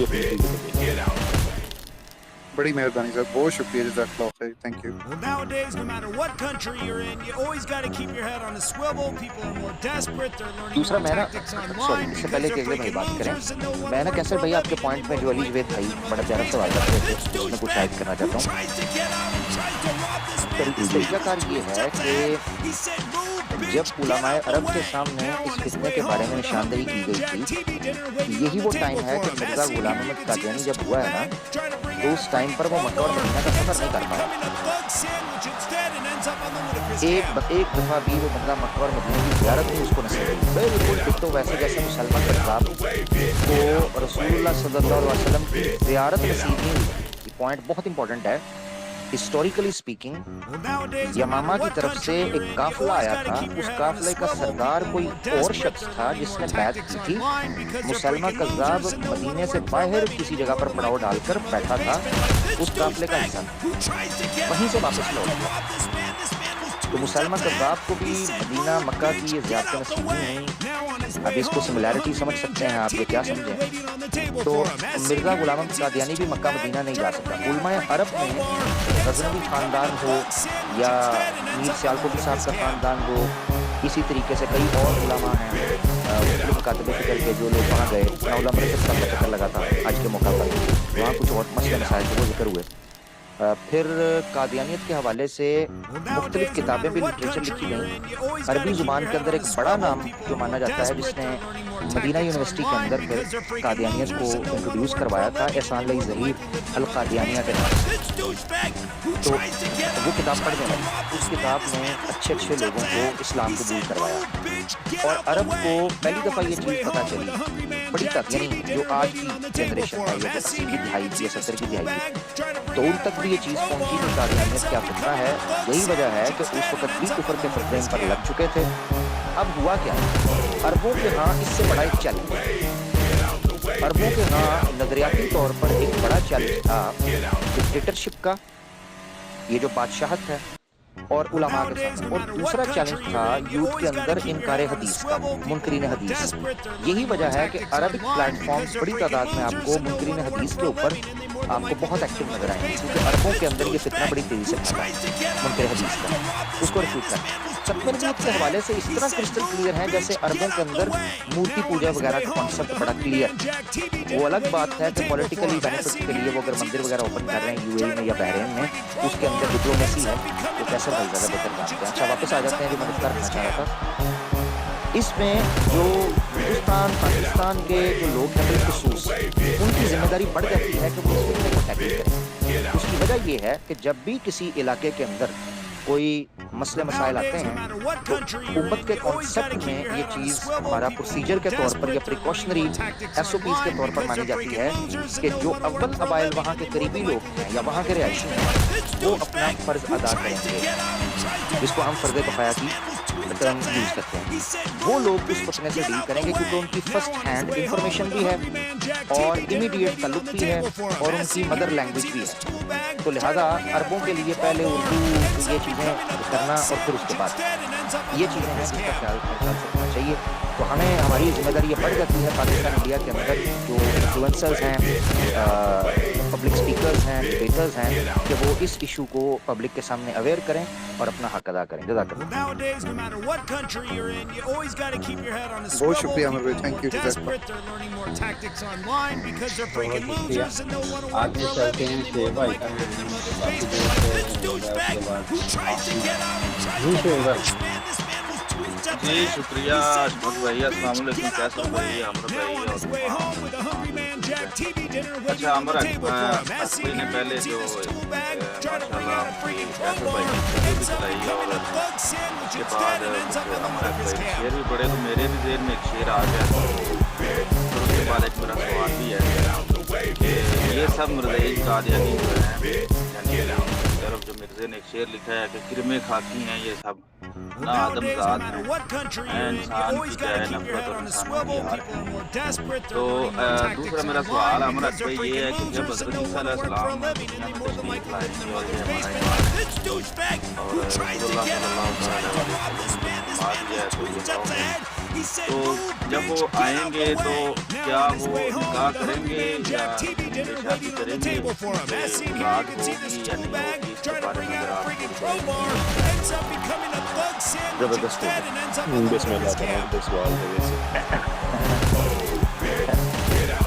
ہے. بڑی مہربانی سر، بہت شکریہ، جزاک اللہ خیر، تھینک یو. دوسرا میں نا سوری اس سے پہلے کہ اگلے بھائی بات کریں، میں نا کیسر بھائی آپ کے پوائنٹ میں جو علی جوید بھائی بڑا پیارا سوال کرتے تھے اس میں کچھ عائد کرنا چاہتا ہوں. طریقہ کار یہ ہے کہ جب علماء عرب کے سامنے اس فتنے کے بارے میں نشاندہی کی گئی تھی، یہی وہ ٹائم ہے کہ مرزا غلام احمد قادیانی جب ہوا ہے نا، تو اس ٹائم پر وہ مکہ اور مدینہ کا سفر نہیں کر پایا. ایک دفعہ بھی وہ بندہ مکہ اور مدینہ کی زیارت نہیں اس کو نصیب ہوئی. بالکل ٹھیک تو ویسے جیسے مسلمان کذاب کو رسول اللہ صلی اللہ علیہ وسلم کی زیارت نصیب نہیں ہوئی. یہ پوائنٹ بہت امپورٹنٹ ہے. ہسٹوریکلی اسپیکنگ یمامہ کی طرف سے ایک قافلہ آیا تھا، اس قافلے کا سردار کوئی اور شخص تھا جس نے بیعت کی تھی. مسلمہ کذاب مدینے سے باہر کسی جگہ پر پڑاؤ ڈال کر بیٹھا تھا، اس قافلے کا حصہ وہیں سے واپس لوٹ گیا. تو مسلمہ کذاب کو بھی مدینہ مکہ کی یہ زیارت نصیب نہیں ہوئی. अब इसको सिमिलैरिटी समझ सकते हैं आप, ये क्या समझें। तो मिर्ज़ा गुलाम अहमद कादियानी भी मक्का मदीना नहीं जा सकता। उलमाए अरब में गज़नवी ख़ानदान हो या मीर सियालकोटी साहब का ख़ानदान हो, इसी तरीके से कई और उलमा हैं मुकातबे फ़िक्र के जो लोग वहाँ गए। मौला मरकज़ साहब का चक्कर लगा था आज के मौका पर, वहाँ कुछ और मसले मसाइल के वो जिक्र हुए। फिर कादियानियत के हवाले से मुख्तलिफ किताबें भी लिटरेचर लिखी गई। अरबी ज़ुबान के अंदर एक बड़ा नाम जो माना जाता है जिसने मदीना यूनिवर्सिटी के अंदर फिर कादियानियत को इंट्रोड्यूस करवाया था, एहसान लई ज़हीर अल कादियानिया के नाम से। तो वो किताब पढ़ देना, उस किताब ने अच्छे अच्छे लोगों को इस्लाम कबूल करवाया और अरब को पहली दफ़ा ये चीज़ पता चली बड़ी तक, यानी जो आज की जनरेशन है, ये 80 की दिहाई की या 70 की दिहाई की, तो उन तक भी ये चीज़ पहुंची कि कादियानियत क्या फितना है। यही वजह है कि उस वक्त भी कुफर के फतवे पर लग चुके थे। अब हुआ क्या, अरबों के यहाँ इससे बड़ा एक चैलेंज है। अरबों के यहाँ नजरियाती तौर पर एक बड़ा चैलेंज था डिक्टेटरशिप का, ये जो बादशाहत है, और उलमा के साथ, और दूसरा चैलेंज था यूथ के अंदर इनकार हदीस का, मुनकरीन हदीस। यही वजह है कि अरबिक प्लेटफॉर्म्स बड़ी तादाद में आपको मुनकरीन हदीस के ऊपर आपको बहुत एक्टिव नजर आएंगे, क्योंकि अरबों के अंदर ये फितना बड़ी तेजी से फैला है मुनकर हदीस का, उसको रिफ्यूट करना। सतमरबूत के हवाले से इस तरह क्रिस्टल क्लियर है जैसे अरबों के अंदर मूर्ति पूजा वगैरह का कॉन्सेप्ट बड़ा क्लियर। वो अलग बात है कि पॉलिटिकली बेनिफिट के लिए वो अगर मंदिर वगैरह ओपन कर रहे हैं यूएई में या बहरीन में, उसके अंदर डिप्लोमेसी है, तो कैसे भाई ज़्यादा बेहतर जानते हैं। अच्छा, वापस आ जाते हैं जो मैं इसका रखना चाह रहा था। इसमें जो हिंदुस्तान पाकिस्तान के जो लोग हैं बिलखुसूस, उनकी जिम्मेदारी बढ़ जाती है कि वो इस फितने को टैकल करें। उसकी वजह ये है कि जब भी किसी इलाके के अंदर कोई मसले मसाइल आते हैं तो हुकूमत के कॉन्सेप्ट में ये चीज़ हमारा प्रोसीजर के तौर पर या प्रिकॉशनरी SOPs के तौर पर मानी जाती है कि जो अव्वल कबाइल वहाँ के करीबी लोग हैं या वहाँ के रिहायशी हैं वो अपना फ़र्ज़ अदा करेंगे, जिसको हम फ़र्ज़ कफ़ाया की टर्म यूज़ करते हैं। वो लोग उस फतने से डील करेंगे क्योंकि उनकी फर्स्ट हैंड इंफॉर्मेशन भी है और इमीडिएट ताल्लुक भी है और उनकी मदर लैंग्वेज भी है। तो लिहाजा अरबों के लिए पहले उर्दू ये चीज़ें करना और फिर उसके बाद ये चीज़ें हैं जिसका ख्याल रखना चाहिए। तो हमें हमारी जिम्मेदारी ये बढ़ जाती है पाकिस्तान इंडिया के अंदर जो इन्फ्लुएंसर्स हैं, पब्लिक स्पीकर्स हैं, डिबेटर्स हैं, कि वो इस इशू को पब्लिक के सामने अवेयर करें और अपना हक अदा करें। जज़ाकल्लाह। बहुत शुक्रिया अमर भाई, थैंक यू। आगे चलते हैं शेर भाई का जी शुक्रिया अहमद भाई, अस्सलाम वालेकुम, कैसे हो भाई अमर भाई और अच्छा अमर भाई ने पहले जो माशाल्लाह कैसे भाई ने भी चलाई और उसके बाद अमर भाई शेर भी पढ़े तो मेरे भी जेहन में एक शेर आ गया, तो उसके बाद एक मेरा सवाल भी है कि ये सब मिर्ज़ा कादियानी जो है, यानी तरफ जो मिर्ज़े ने एक शेर लिखा है कि किरमे खाकी हैं ये सब, ना आदमजात हैं, इंसान की क्या है नफरत और इंसानों की हार है। तो दूसरा मेरा सवाल अमर भाई ये है कि जब हज़रत ईसा अलैहिस्सलाम दुनिया में तशरीफ़ लाएंगे और ये हमारा ईमान है और रसूलुल्लाह सल्लल्लाहु अलैहि वसल्लम ने फरमा दिया है तो ये होगा, तो जब वो आएंगे तो क्या वो निकाह करेंगे या शादी करेंगे, रात होगी या नहीं होगी, इसके बारे में अगर आप जबरदस्त सवाल है वैसे।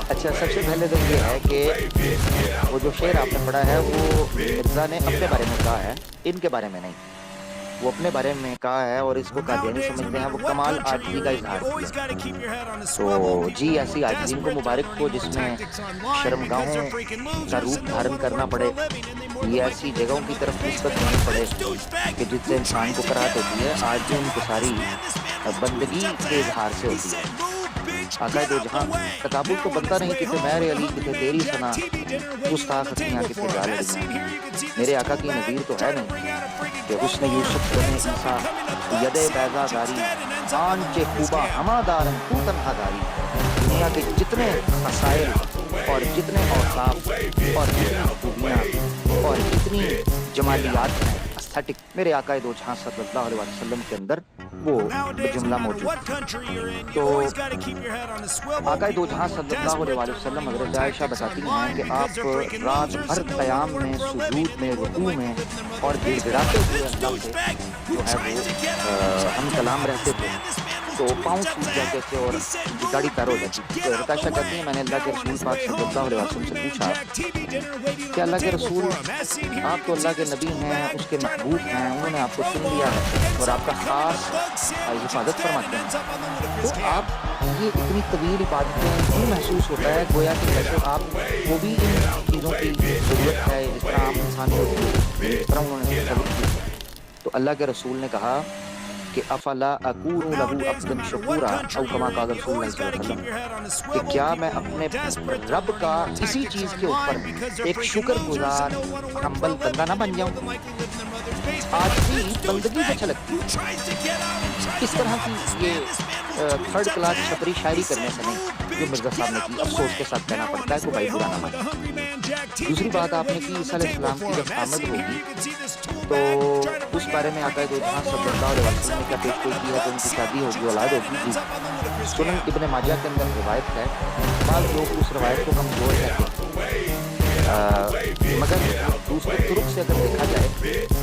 अच्छा, सबसे पहले तो ये है कि वो जो शेर आपने पढ़ा है वो मिर्ज़ा ने अपने बारे में कहा है, इनके बारे में नहीं। वो अपने बारे में कहा है और इसको कादियानी समझते हैं, वो कमाल आजिज़ी का इजहार किया। तो जी ऐसी आजिज़ी को मुबारक हो जिसमें शर्मगाहों का रूप धारण करना पड़े, ये ऐसी जगहों की तरफ निस्बत नहीं पड़े कि जिससे इंसान को कराहत होती है, आज भी उनको सारी बंदगी के इजहार से होती है। आका दो जहाँ तकाबुल तो बनता नहीं कि मैर अली कितने तेरी सना गुस्ताख हस्तियाँ कितने जा लड़ियाँ, मेरे आका की नज़ीर तो है नहीं कि उसने यूसुफ बने ईसा यदे बैज़ादारी आन के खूबा हमादारन तू तन्हादारी। दुनिया के जितने मसाइल और जितने औसाफ और जितनी खूबियाँ और जितनी जमालियात हैं एस्थेटिक, मेरे आका दो जहाँ सल्लल्लाहु अलैहि वसल्लम के अंदर वो जुमला मौजूद। तो आका दो जहां सल्लल्लाहु अलैहि वसल्लम हज़रत आयशा बताती हैं कि आप रात भर क़याम में, सुजूद में, रुकू में और गिड़गिड़ाते हुए अल्लाह से जो है वो हम कलाम रहते थे। तो पाँव सूख जाते थे और गाड़ी पैर हो जाती थी। तो आयशा कहती हैं मैंने अल्लाह के रसूल पाक सल्लल्लाहु अलैहि वसल्लम से पूछा कि अल्लाह के रसूल, आप तो अल्लाह के नबी हैं, उसके महबूब हैं, उन्होंने आपको चुन लिया है और आपका ख़ास हिफाजत फरमाते हैं, तो आप ये इतनी तवील इबादतें क्यों महसूस होता है गोया कि जैसे आप वो भी इन चीज़ों की ज़रूरत है जिस तरह आम इंसान होती है, जिस तरह उन्होंने तसव्वुर किया। तो अल्लाह के रसूल ने कहा कि अफला अकूनु लहू अब्दन शकूरा औ कमा क़ाल रसूलुल्लाह सल्लल्लाहु अलैहि वसल्लम, कि क्या मैं अपने रब का इसी चीज़ के ऊपर एक शुक्रगुजार हम्बल बंदा ना बन जाऊं। आज भी बंदगी अच्छा लगती है, इस तरह की ये थर्ड क्लास छपरी शायरी करने से नहीं जो मिर्जा साहब ने की। अफसोस के साथ कहना पड़ता है को भाई बुरा ना माने। दूसरी बात आपने की ईसा अलैहिस्सलाम की जब आमद होगी तो उस बारे में आका दो जहां सल्लल्लाहु अलैहि वसल्लम ने क्या पेशगोई की है कि उनकी शादी होगी, औलाद होगी। जी सुनन इब्ने माजा के अंदर रिवायत है, बाज़ लोग उस रवायत को कमज़ोर कहते हैं, मगर दूसरे तुरुक से अगर देखा जाए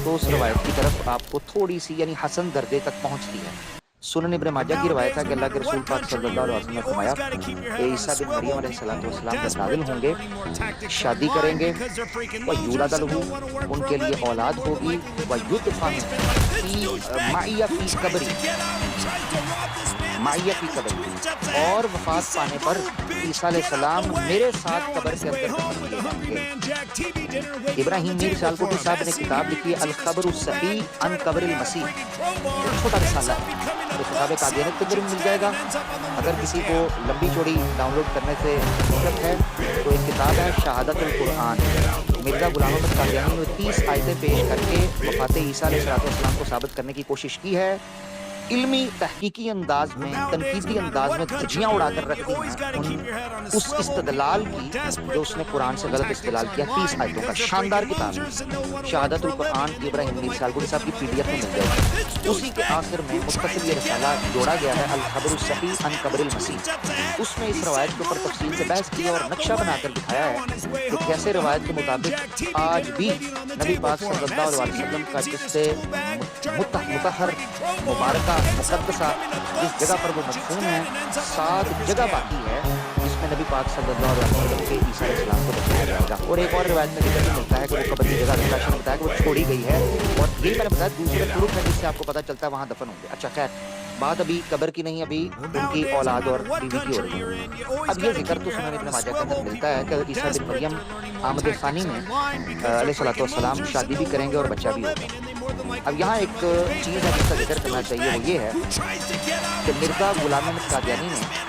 तो उस रवायत की तरफ आपको थोड़ी सी यानी हसन दर्जे तक पहुंचती है। सुनन इब्ने माजा की रवायत है कि अल्लाह के रसूल पाक सल्लल्लाहु अलैहि वसल्लम ने फरमाया कि ईसा बिन मरियम अलैहिस्सलाम जब नाज़िल होंगे, शादी करेंगे, व यूलद लहू, उनके लिए औलाद होगी, व युदफन फी माइया फी कब्री, माइया फी कब्री, और वफात पाने पर ईसा अलैहिस्सलाम मेरे साथ कब्र के अंदर दफन किए जाएंगे। इब्राहिम मीर सियालकोटी साहब ने किताब लिखी है अल खबर सही अन कब्रिल मसीह, छोटा रिसाला है, तो किताब कादियानियत के अंदर मिल जाएगा। अगर किसी को लंबी चौड़ी डाउनलोड करने से दिक्कत है तो एक किताब है शहादतुल कुरान, मिर्जा गुलाम अहमद कादियानी ने 30 आयतें पेश करके वफात ईसा अलैहिस्सलाम को साबित करने की कोशिश की है। इल्मी तहकीकी अंदाज में, तनकीदी अंदाज में धज्जियां उड़ाकर रख दी हैं उस इस्तदलाल की जो उसने कुरान से गलत इस्तदलाल किया। 30 आयतों का शानदार किताब शहादतुल कुरान इब्राहिम मीर सियालकोटी साहब की PDF में मिल जाएगी। उसी के आखिर में मुख्तसर ये रिसाला जोड़ा गया है अल खबर सही अन कब्रिल मसीह। उसमें इस रवायत के ऊपर तफसील से बहस की और नक्शा बनाकर दिखाया है कि कैसे रवायत के मुताबिक आज भी नबी पाक सल्लल्लाहु अलैहि वसल्लम का जिससे मुतहर मुबारका मुक़द्दसा जिस जगह पर वो मदफून है, 7 जगह बाकी है जिसमें नबी पाक सल्लल्लाहु अलैहि वसल्लम के ईसा अलैहिस्सलाम को दफनाया जाएगा। और एक और रिवायत में जिक्र मिलता है कि वो कब्र की जगह रसूल ने बताया कि वो छोड़ी गई है, और यही मैंने बताया दूसरे तुरुक है जिससे आपको पता चलता है वहाँ दफन होंगे। अच्छा खैर, बात अभी कब्र की नहीं, अभी उनकी औलाद और बीवी की हो रही है। अब ये जिक्र तो सुनन इब्ने माजा के अंदर मिलता है कि ईसा बिन मरियम आमद सानी में अलैहिस्सलातु वस्सलाम शादी भी करेंगे और बच्चा भी होगा। अब यहाँ एक चीज़ है जिसका जिक्र करना चाहिए, वो ये है कि मिर्जा गुलाम अहमद कादियानी ने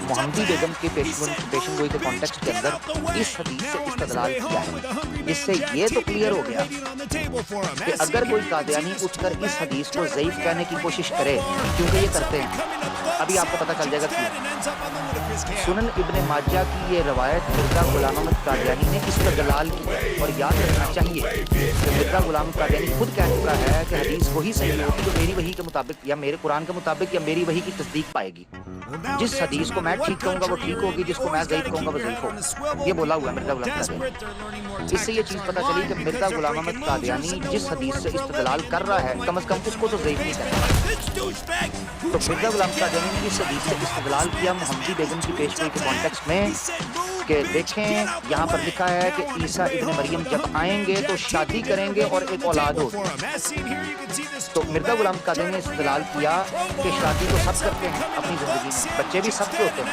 मोहम्मदी बेगम के पेशन गोई के कॉन्टेक्स्ट के अंदर इस हदीस से इस्तदलाल किया है, जिससे ये तो क्लियर हो गया कि अगर कोई कादियानी उठकर इस हदीस को ज़ईफ कहने की कोशिश करे, क्योंकि ये करते हैं, अभी आपको पता चल जाएगा क्यों। सुनन इब्ने माजा की ये रवायत मिर्जा गुलाम अहमद कादियानी ने इस्तदलाल की, और याद रखना चाहिए कि मिर्जा गुलाम कादियानी खुद कह चुका है कि हदीस वही सही होगी जो मेरी वही के मुताबिक या मेरे कुरान के मुताबिक या मेरी वही की तस्दीक पाएगी। जिस हदीस को मैं ठीक कहूँगा वो ठीक होगी, जिसको मैं ज़ईफ कहूँगा वो ज़ईफ होगा। ये बोला हुआ है मिर्जा गुलाम कादियानी। इससे ये चीज़ पता चली कि मिर्जा गुलाम अहमद कादियानी जिस हदीस से इस्तदलाल कर रहा है, कम से कम उसको तो ज़ईफ नहीं करना। तो मिर्जा गुलाम कादियानी ने इस हदीस से इस्तदलाल किया मोहम्मदी बेगम की पेशगोई के कॉन्टेक्स्ट में कि देखें यहाँ पर लिखा है कि ईसा इब्ने मरियम जब आएंगे तो शादी करेंगे और एक औलाद होगी। तो मिर्जा गुलाम कादियानी ने इस्तदलाल किया कि शादी तो सब करते हैं अपनी ज़िंदगी में, बच्चे भी सबके होते हैं,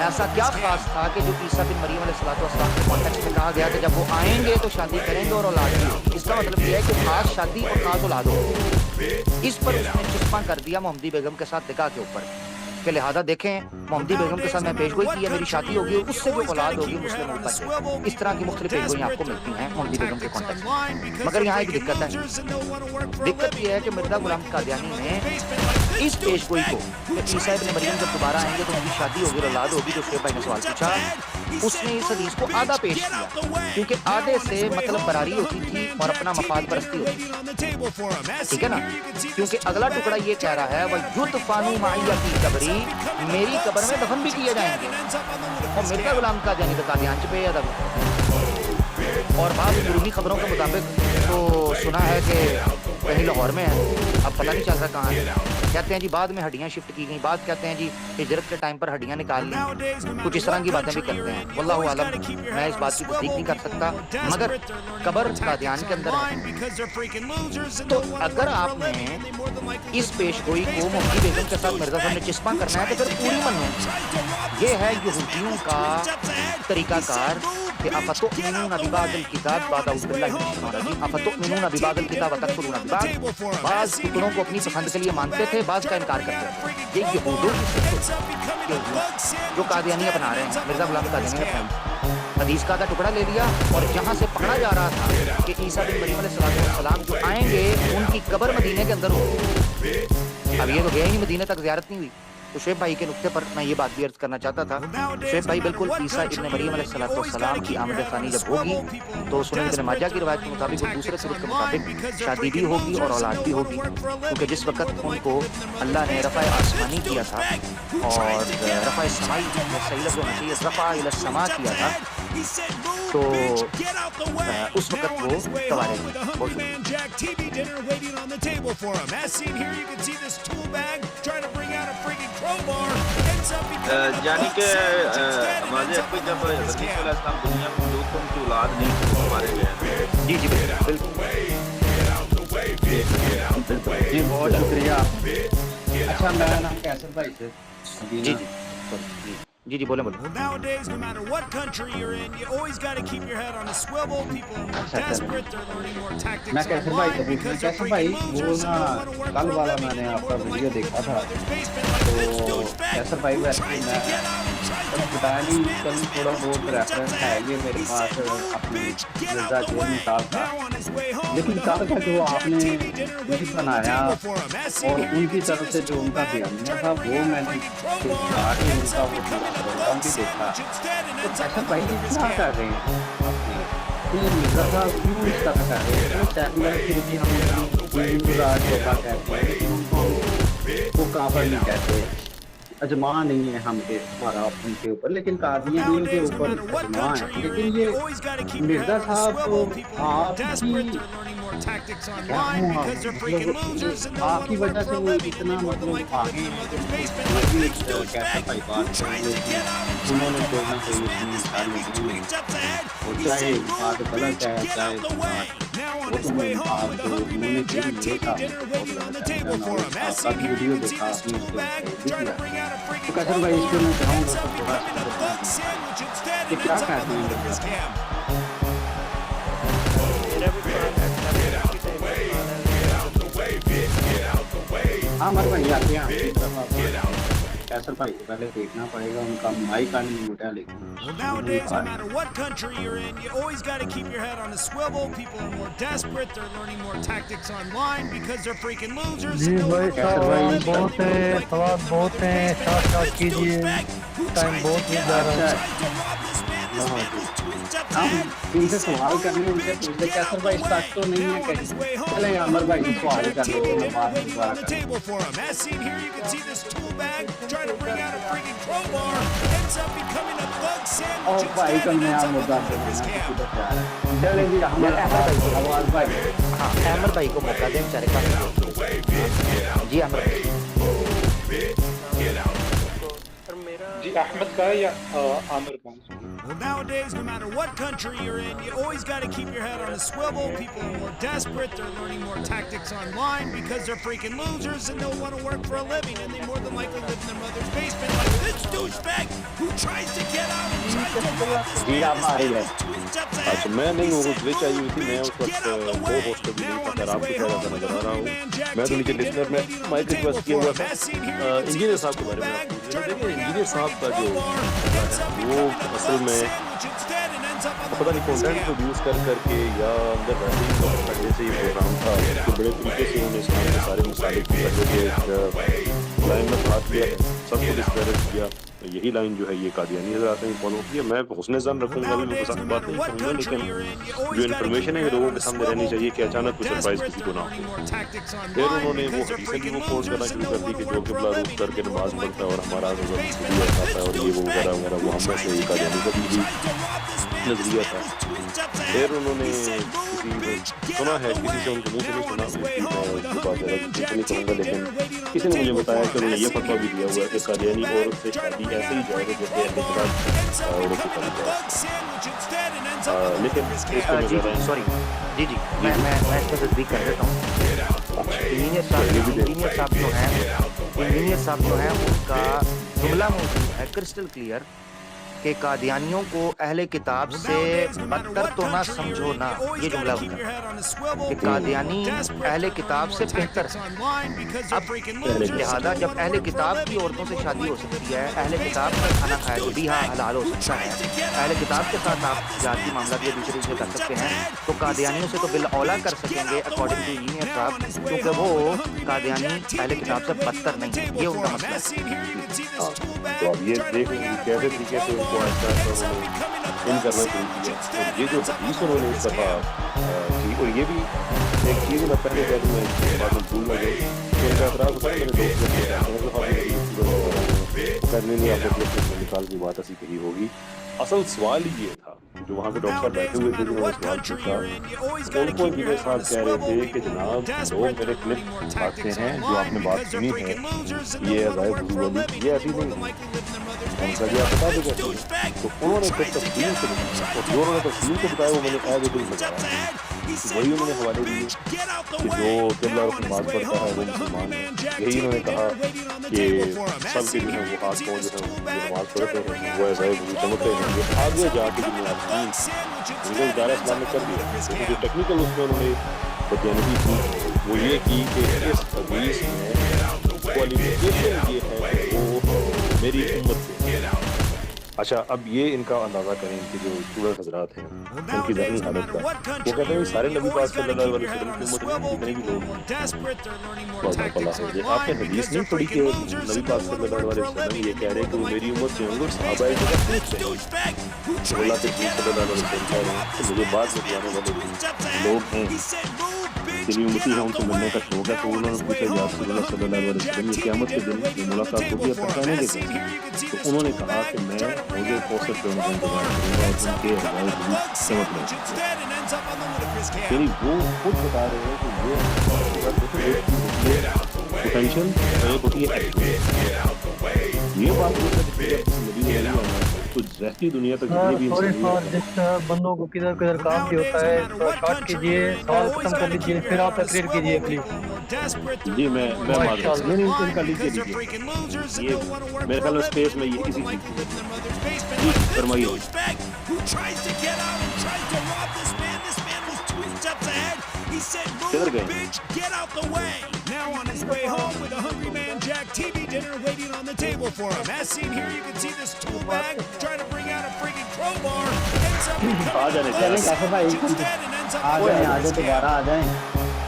ऐसा क्या खास था कि जो ईसा बिन मरियम अलैहिस्सलाम के कॉन्टेक्स्ट में कहा गया कि जब वो आएंगे तो शादी करेंगे और औलाद भी होगी। इसका मतलब ये है कि खास शादी और खास औलाद होगी। इस पर उसने चुस्पा कर दिया मोहम्मदी बेगम के साथ निकाह के ऊपर कि लिहाजा देखें मोहम्मदी बेगम के साथ मैं पेशगोई की है, मेरी शादी होगी, उससे जो औलाद होगी मुस्लिम उम्मत से। इस तरह की मुख्तलिफ पेशगोइयाँ आपको मिलती हैं मोहम्मदी बेगम के कॉन्टेक्स्ट में। मगर यहाँ एक दिक्कत है, दिक्कत यह है कि मिर्जा गुलाम कादियानी ने اس پیش گوئی کو کہ عیسیٰ ابن مریم جب دوبارہ آئیں گے تو ان کی شادی ہوگی اور اولاد ہوگی، تو شعیب بھائی نے سوال پوچھا، اس نے اس حدیث کو آدھا پیش کیا، کیونکہ آدھے سے مطلب براری ہوتی تھی اور اپنا مفاد پرستی ہوتی تھی، ٹھیک ہے نا؟ کیونکہ اگلا ٹکڑا یہ کہہ رہا ہے وَيُدْفَنُ مَعِيَ فِي قَبْرِي، میری قبر میں دفن بھی کیے جائیں گے، اور مرزا غلام قادیانی کا قادیان چ پہ ادا۔ اور بعض بیرونی خبروں کے مطابق تو سنا ہے کہ کہیں لاہور میں ہے، اب پتہ نہیں چل رہا کہاں ہے، کہتے ہیں جی بعد میں ہڈیاں شفٹ کی گئیں، بعد کہتے ہیں جی ہجرت کے ٹائم پر ہڈیاں نکال لیں، کچھ اس طرح کی باتیں بھی کرتے ہیں، واللہ عالم، میں اس بات کی تصدیق نہیں کر سکتا، مگر قبر قادیان کے اندر ہے۔ تو اگر آپ نے اس پیش گوئی کو مفتی بیگم کے ساتھ مرزا صاحب نے چسپاں کرنا ہے تو پھر پوری منو۔ یہ ہے یہودیوں کا طریقہ کار کہ افتؤمنون ببعض الکتاب بعد اعوذ باللہ من الشیطان الرجیم افتؤمنون ببعض الکتاب وتکفرون ببعض، بعض ٹکڑوں کو اپنی پسند کے لیے مانتے تھے، بعض کا انکار کرتے تھے۔ یہ یہودوں کی صفت جو قادیانی اپنا رہے ہیں، مرزا غلام قادیانی نے اپنائی، حدیث کا آدھا ٹکڑا لے لیا اور جہاں سے پکڑا جا رہا تھا کہ عیسیٰ بن مریم علیہ السلام جو آئیں گے ان کی قبر مدینے کے اندر ہوگی، اب یہ تو گیا ہی مدینے تک زیارت نہیں ہوئی۔ تو شعیب بھائی کے نقطے پر میں یہ بات بھی عرض کرنا چاہتا تھا، شعیب بھائی بالکل عیسیٰ ابن مریم علیہ السلام کی آمد ثانی جب ہوگی تو سنن ابن ماجہ کی روایت کے مطابق اور دوسرے سورت کے مطابق شادی بھی ہوگی اور اولاد بھی ہوگی، کیونکہ جس وقت ان کو اللہ نے رفع آسمانی کیا تھا اور رفع سمائی صحیح لفظ ہونا چاہیے رفع الی السماء کیا تھا، تو اس وقت وہ توارے یعنی کہ ہمارے اب جب حضرت علیہ السلام دنیا میں موجود تھے ان کی اولاد نہیں تھی، مارے گئے۔ جی جی بالکل جی بہت شکریہ۔ اچھا میرا نام کیسر بھائی سے جی جی جی جی بولیں بولیں۔ میں کیسر بھائی سے پوچھنا، کیسر بھائی وہ نا کل والا میں نے آپ کا ویڈیو دیکھا تھا، تو کیسر بھائی ویسے میں بتایا نہیں، کل تھوڑا بہت ریفرنس ہے یہ میرے پاس اپنی مرزا جیل نثار کا، لیکن کل کا جو آپ نے کلپ بنایا اور ان کی طرف سے جو ان کا بیانیہ تھا وہ میں نے دیکھا کہ ان کا وہ پروگرام بھی دیکھا، تو کیسر بھائی کیا کر رہے ہیں یہ مرزا صاحب کیوں اس طرح کر رہے ہیں؟ سیکولر پھر بھی ہم راج ہوگا کہتے ہیں، وہ کافر نہیں کہتے، اجماع نہیں ہے ہم کے ہمارا ان کے اوپر، لیکن قادیانی کے اوپر اجماع ہے، لیکن یہ مرزا صاحب آپ کی وجہ سے وہ اتنا مطلب آگے کیسا بھائی بات انہوں نے کوئی نہ کوئی اس میں مثال نہیں، اور چاہے بات غلط ہے چاہے وہ تو میں آپ کو انہوں نے کیا یہ تھا آپ کا ویڈیو دیکھا آپ نے اس کو دیا، تو کیسر بھائی اس کو میں چاہوں گا تھوڑا سا کہ کیا کہتے ہیں ہاں ہمارے بھائی آتے ہیں کیسر بھائی کو پہلے دیکھنا پڑے گا، ان کا مائک آنے نہیں موٹا، لیکن جی بھائی صاحب بہت ہیں، سوال بہت ہیں، شارٹ کیجیے، ٹائم بہت ہی جا رہا ہے۔ ہم ان سے سوال کرنے ان سے پوچھتے کیسر بھائی اسٹارٹ تو نہیں ہے کہیں، چلیں عمر بھائی سے سوال کر لیتے ہیں، بعد میں دوبارہ کریں۔ اور بھائی کا نیا مدعا چلیں جی احمد بھائی، ہاں احمد بھائی کو موقع دیں بیچارے کا، جی احمد بھائی جی احمد کا ہے یا عامر کا؟ Well, nowadays, no matter what country you're in, you always got to keep your head on a swivel. People are more desperate. They're learning more tactics online because they're freaking losers and they'll want to work for a living. And they more than likely live in their mother's basement like this douchebag who tries to get out and tries to work for جی آپ آ رہی ہے۔ اچھا میں نہیں ہوں، گلچ آئی ہوئی تھی، میں اس وقت کو ہوسٹ بھی نہیں تھا، خیر آپ کو کہہ رہا تھا نظر آ رہا ہوں، میں تو نیچے لسنر میں مائک ریکویسٹ کیا ہوا تھا انجینئر صاحب کے بارے میں آپ پوچھ رہے ہیں۔ دیکھیں انجینئر صاحب کا جو وہ اصل میں पता नहीं कंटेंट प्रोड्यूस कर के या अंदर वैसे ही पहले से ही प्रोग्राम था तो बड़े तरीके से उन्होंने इस्लाम के सारे मसाले को पहले एक लाइन में बात किया है, सबको डिस्करेज किया। यही लाइन जो है ये कादियानी हज़रात ने फॉलो किया। मैं हुस्न ज़न रखूँगा, भी मैं सख्त बात नहीं कहूँगा, लेकिन जो इन्फॉर्मेशन है ये लोगों के सामने रहनी चाहिए कि अचानक कोई सरप्राइज किसी को ना हो। फिर उन्होंने वो हदीसें भी वो कोट करना शुरू कर दी कि जो किबला रुख करके नमाज पढ़ता है और हमारा नजरिया खाता है और ये वो वगैरह वगैरह, वो हम में से कादियानी का भी नजरिया था। फिर उन्होंने किसी सुना है, किसी से उनके मुँह से नहीं सुना, उसकी बात नहीं करूँगा, लेकिन किसी ने मुझे बताया कि उन्होंने ये फतवा भी दिया हुआ है कि कादियानी औरत से शादी ऐसे ही जाएगा जैसे अहले किताब औरत से शादी जाए। लेकिन इसको सॉरी जी मैं इसमें तस्दीक कर देता हूँ। इंजीनियर साहब जो हैं उनका जुमला मौजूद है क्रिस्टल क्लियर कि कादियानियों को अहले किताब से बदतर तो ना समझो ना, ये जुमला होता है कि कादियानी अहले किताब से बेहतर है। अब लिहाजा जब अहले किताब की औरतों से शादी हो सकती है, अहले किताब का खाना खाया तो भी हाँ हलाल हो सकता है, अहले किताब के साथ आप जाती मामला भी दूसरे से कर सकते हैं, तो कादियानियों से तो बिल औला कर सकेंगे अकॉर्डिंग टू इंजीनियर साहब, क्योंकि वो कादियानी अहले किताब से बदतर नहीं है, ये उनका मसला है। तो अब ये देख कैसे तरीके से उनको ऐसा इन करना शुरू किया। और ये जो हदीस उन्होंने इस दफ़ा की, और ये भी एक चीज़ मैं पहले कह दूँ, मैं बाद में भूल गई, तो उनका एतराज़ होता है मेरे दोस्त करने नहीं आपको निकाल की बात ऐसी कही होगी। असल सवाल ये था जो वहाँ पे डॉक्टर साहब बैठे हुए थे, जिन्होंने सवाल पूछा, उनको इंजीनियर साहब कह रहे थे कि जनाब लोग मेरे क्लिप आते हैं जो आपने बात सुनी है ये अज़ाए वज़ू वाली, ये ऐसी नहीं है, उनका जी आप बता देगा। तो उन्होंने फिर तफसील से बताया, और जो उन्होंने तफसील से बताया वो मैंने एविडेंस बताया, वही उन्होंने हवाले दिए कि जो किबला रुख नमाज पढ़ता है वो मुसलमान है। यही उन्होंने कहा कि सब के जो है वो हाथ पाँव जो है नमाज पढ़ते हैं वो ऐसा चमकते हैं। आगे जाके जो मुनाफिकीन दायरा इस्लाम में कर दिया, लेकिन जो टेक्निकल उसमें उन्होंने बदयानगी की वो ये की कि इस हदीस में क्वालिफिकेशन ये है कि वो मेरी उम्मत से। अच्छा, अब ये इनका अंदाज़ा करें कि जो स्टूडेंट हजरात हैं उनकी ज़हनी हालत का, वो कहते हैं सारे नबी पाक सल्लल्लाहु अलैहि वसल्लम की उम्मत में जितने भी लोग हैं, आपने हदीस नहीं पढ़ी कि नबी पाक सल्लल्लाहु अलैहि वसल्लम ये कह रहे हैं कि वो मेरी उम्मत से होंगे और सहाबाए जो अल्लाह के सल्लल्लाहु अलैहि वसल्लम कह रहे हैं कि मुझे बात बताने वाले लोग हैं जिनकी उम्मती है उनसे मिलने का शौक है। तो उन्होंने पूछा या रसूलुल्लाह सल्लल्लाहु अलैहि वसल्लम ये क़यामत के दिन की मुलाकात होगी या पहचानेंगे कैसे? तो उन्होंने कहा कि मैं मुझे कौसर पे उनका इंतजार करूँगा और उनके हवाले चमक लेंगे। यानी वो खुद बता रहे हैं कि ये पोटेंशियल होती है। ये बात तो रहती दुनिया तक सॉरी सर, जिस बंदों को किधर किधर काम भी होता है शॉर्ट कीजिए, सवाल खत्म कर लीजिए, फिर आप तकरीर कीजिए प्लीज। जी मैं नहीं कर लीजिए ये मेरे ख्याल में स्पेस में ये इसी चीज़ जी फरमाइए। किधर गए? Now on his way home with a Hungry Man Jack TV dinner waiting on the table for him. As seen here, you can see this tool bag trying to bring out a freaking crowbar. आ जाने चलें कैसे भाई, आ जाए दोबारा आ जाएं।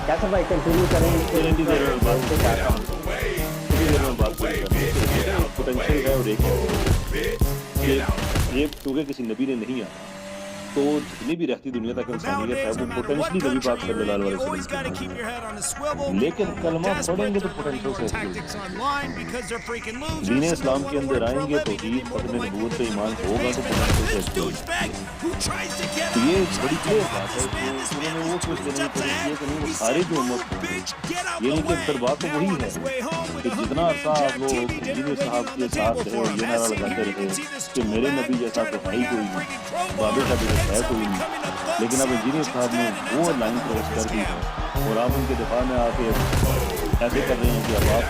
कैसे भाई continue करें? देर में बात पोटेंशियल है और एक क्योंकि किसी नबी ने नहीं आना तो जितनी भी रहती दुनिया तक इंसानियत है वो पोटेंशली नबी पाक सल्लल्लाहु अलैहि वसल्लम की, लेकिन कलमा पढ़ेंगे तो पोटेंशियल से दीन इस्लाम के अंदर आएंगे तो दीन खत्म नबूवत पे ईमान होगा तो पोटेंशियल से। तो ये बड़ी क्लियर बात है कि उन्होंने वो सोच लेनी चाहिए कि नहीं वो सारी जो उम्मत ये नहीं कि फिर बात तो वही है कि जितना अर्सा आप लोग इंजीनियर साहब के साथ रहे और ये नारा लगाते रहे कि मेरे नबी जैसा तो है ही कोई नहीं, बाबे का भी है कोई नहीं, लेकिन अब इंजीनियर साहब ने वो लाइन क्रॉस कर दी है और आप उनके दिफा में आके ऐसे कर रहे हैं कि अब आप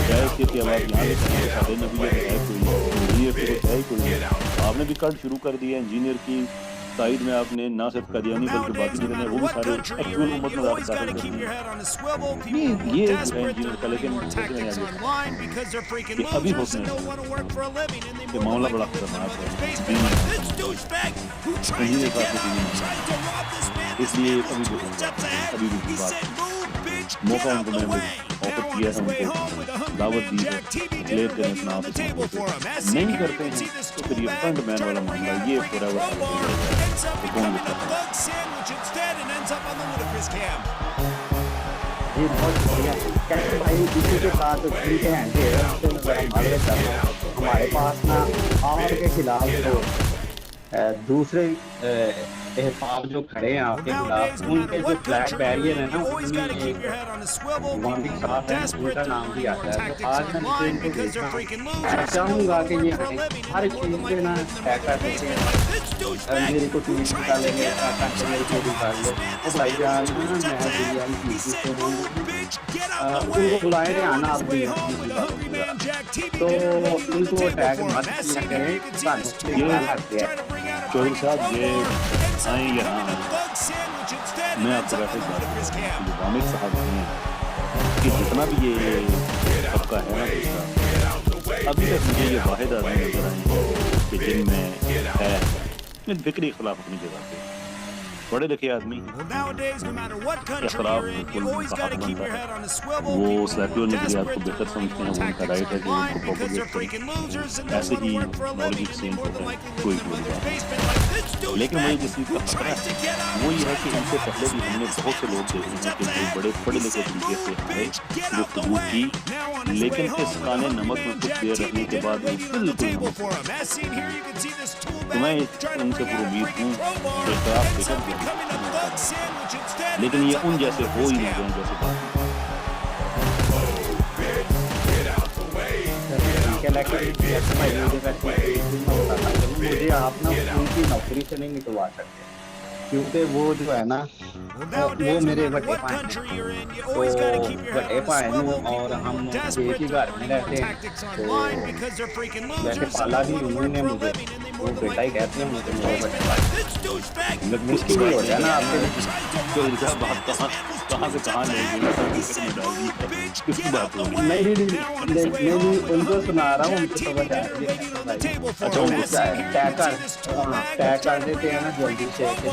जायज़ के अब आप यहाँ के साथ नबी है कोई इंजीनियर तो है ही कोई नहीं। आपने भी कट शुरू कर दिया इंजीनियर की تائید میں آپ نے نہ صرف قادیانی بلکہ باقی جتنے ہیں وہ بھی سارے ایکچوئل امت میں داخل کر دیں یہ جو ہے انجینئر کا لیکن جیسے میں نے آگے کہ ابھی ہوتے ہیں کہ معاملہ بڑا خطرناک ہے انجینئر کا اس لیے ابھی بھی بات موقع ان کو میں نے آفر کیا ہے ان کو دعوت دی ہے کلیئر کریں اپنا آپ نہیں کرتے ہیں تو پھر یہ فرنٹ مین والا معاملہ یہ پورا وقت جی بہت بڑھیا کیسے بھائی اسی کے ساتھ ٹھیک ہے ہمارے پاس نا آر کے خلاف جو دوسرے احباب جو کھڑے ہیں آپ کے خلاف ان کے جو فلیگ بیریئر ہیں نا ان میں ایک موامک صاحب ہیں ان کا نام بھی آتا ہے تو آج میں ان کو دیکھا میں چاہوں گا کہ یہ ہر چیز پہ نا اٹیک کر دیتے ہیں میری کو ٹویٹ نکالیں گے میری کو نکال لیں وہ بھائی جان میں بریانی کی سے ہوں ان کو بلائے رہے آنا آپ بھی تو ان کو اٹیک مت کیا کریں چودھری صاحب یہ آئیں یہاں میں آپ کو بیٹھے بات کروں جو وامد صاحب ہیں کہ جتنا بھی یہ طبقہ ہے نا دوسرا ابھی تک مجھے یہ واحد آدمی نظر آئے کہ جن میں ہے فکری اختلاف اپنی جگہ پہ بڑے لکھے آدمی اختلاف بالکل حق بنتا ہے وہ سیکولر نظریات کو بہتر سمجھتے ہیں وہ ان کا رائٹ ہے کہ ان کو پروپوگیٹ کریں ایسے ہی نالج ایکسچینج ہوتا ہے کوئی بات لیکن مجھے جس چیز کا خطرہ ہے وہ یہ ہے کہ ان سے پہلے بھی ہم نے بہت سے لوگ دیکھے ہیں کہ جو بڑے پڑھے لکھے طریقے سے آئے گفتگو کی لیکن اس کانے نمک میں کچھ دیر رکھنے کے بعد وہ بالکل تو میں ان سے پر امید ہوں کہ آپ بہتر دیں لیکن یہ ان جیسے ہو ہی نہیں گئے جیسے بات مجھے آپ نا ان کی نوکری سے نہیں نکلوا سکتے کیونکہ وہ جو ہے نا وہ میرے بڑے پائیں ہیں تو بڑے پائیں اور ہم ایک ہی گھر میں رہتے ہیں تو ویسے پالا بھی انہوں نے مجھے وہ بیٹا ہی کہتے ہیں مجھے میرے بڑے پائیں مشکل ہی ہو جائے نا آپ کے بات کہاں سے کہاں لے گئی کس کی بات ہوگی نہیں ان کو سنا رہا ہوں ان کو سمجھ آئے اچھا ان کو طے کر دیتے ہیں نا جلدی سے کہ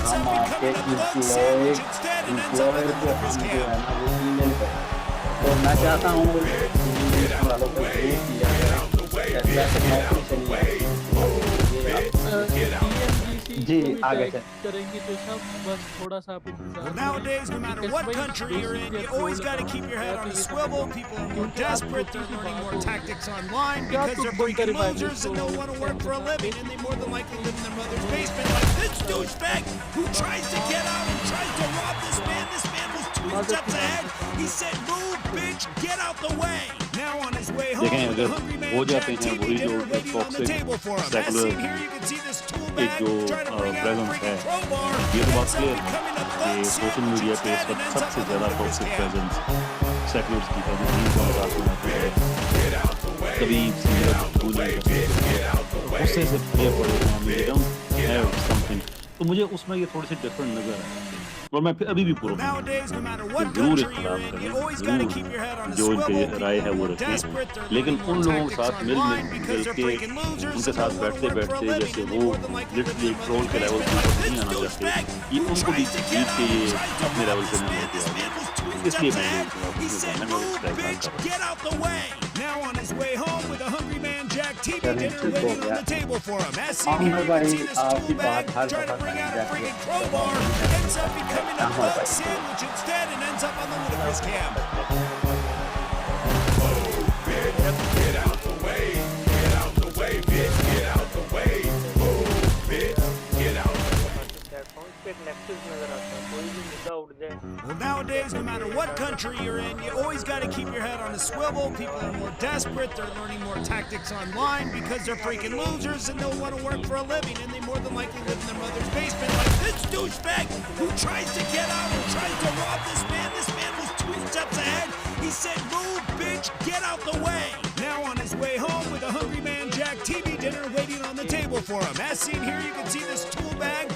ہم آپ کے امپلائر کو ہم جو ہے نا وہ ای میل کریں تو میں چاہتا ہوں والوں کو ضرور کیا جائے ویسے نوکری سے نہیں آئے جی آگے کریں گے تو سب بس تھوڑا سا آپ انتظار Nowadays, no matter what country you're in, you always got to keep your head on a swivel. People are more desperate, they're learning more tactics online because they're freaking losers and don't want to work for a living, and they more than likely live in their mother's basement like this douchebag who tries to get out and tries to rob this man. This man was 2 steps ahead. He said, "Move, bitch, get out the way." Now on his way home, the hungry man Jack TV dinner waiting on the table for him. As seen here, you can see this tool bag trying to bring out a freaking crowbar. یہ تو بات clear ہے کہ social media پہ اس وقت سب سے زیادہ toxic presence seculars کی ہے جو دین کا مذاق بناتے ہیں کبھی سنجیدہ گفتگو نہیں کرتے غصے سے بھرے پڑے ہیں we don't have something تو مجھے اس میں یہ تھوڑے سے ڈفرنٹ نظر آئے اور میں پھر ابھی بھی پورا ضرور اختلاف کریں ضرور جو ان کی رائے ہے وہ رکھیں لیکن ان لوگوں کے ساتھ مل کے ان کے ساتھ بیٹھتے جیسے وہ لٹرلی ٹرول کے لیول کے اوپر نہیں آنا چاہتے یہ ان کو بھی جیت کے یہ اپنے لیول پہ نہیں لیتے آ گئے اس لیے میں بھائی آپ کی بات ہر دفعہ Well, nowadays, no matter what country you're in, you always got to keep your head on a swivel. People are more desperate. They're learning more tactics online because they're freaking losers and don't want to work for a living. And they more than likely live in their mother's basement like this douchebag who tries to get out and tries to rob this man. This man was 2 steps ahead. He said, "Move, bitch, get out the way." Now on his way home with a hungry man Jack TV dinner waiting on the table for him. As seen here, you can see this tool bag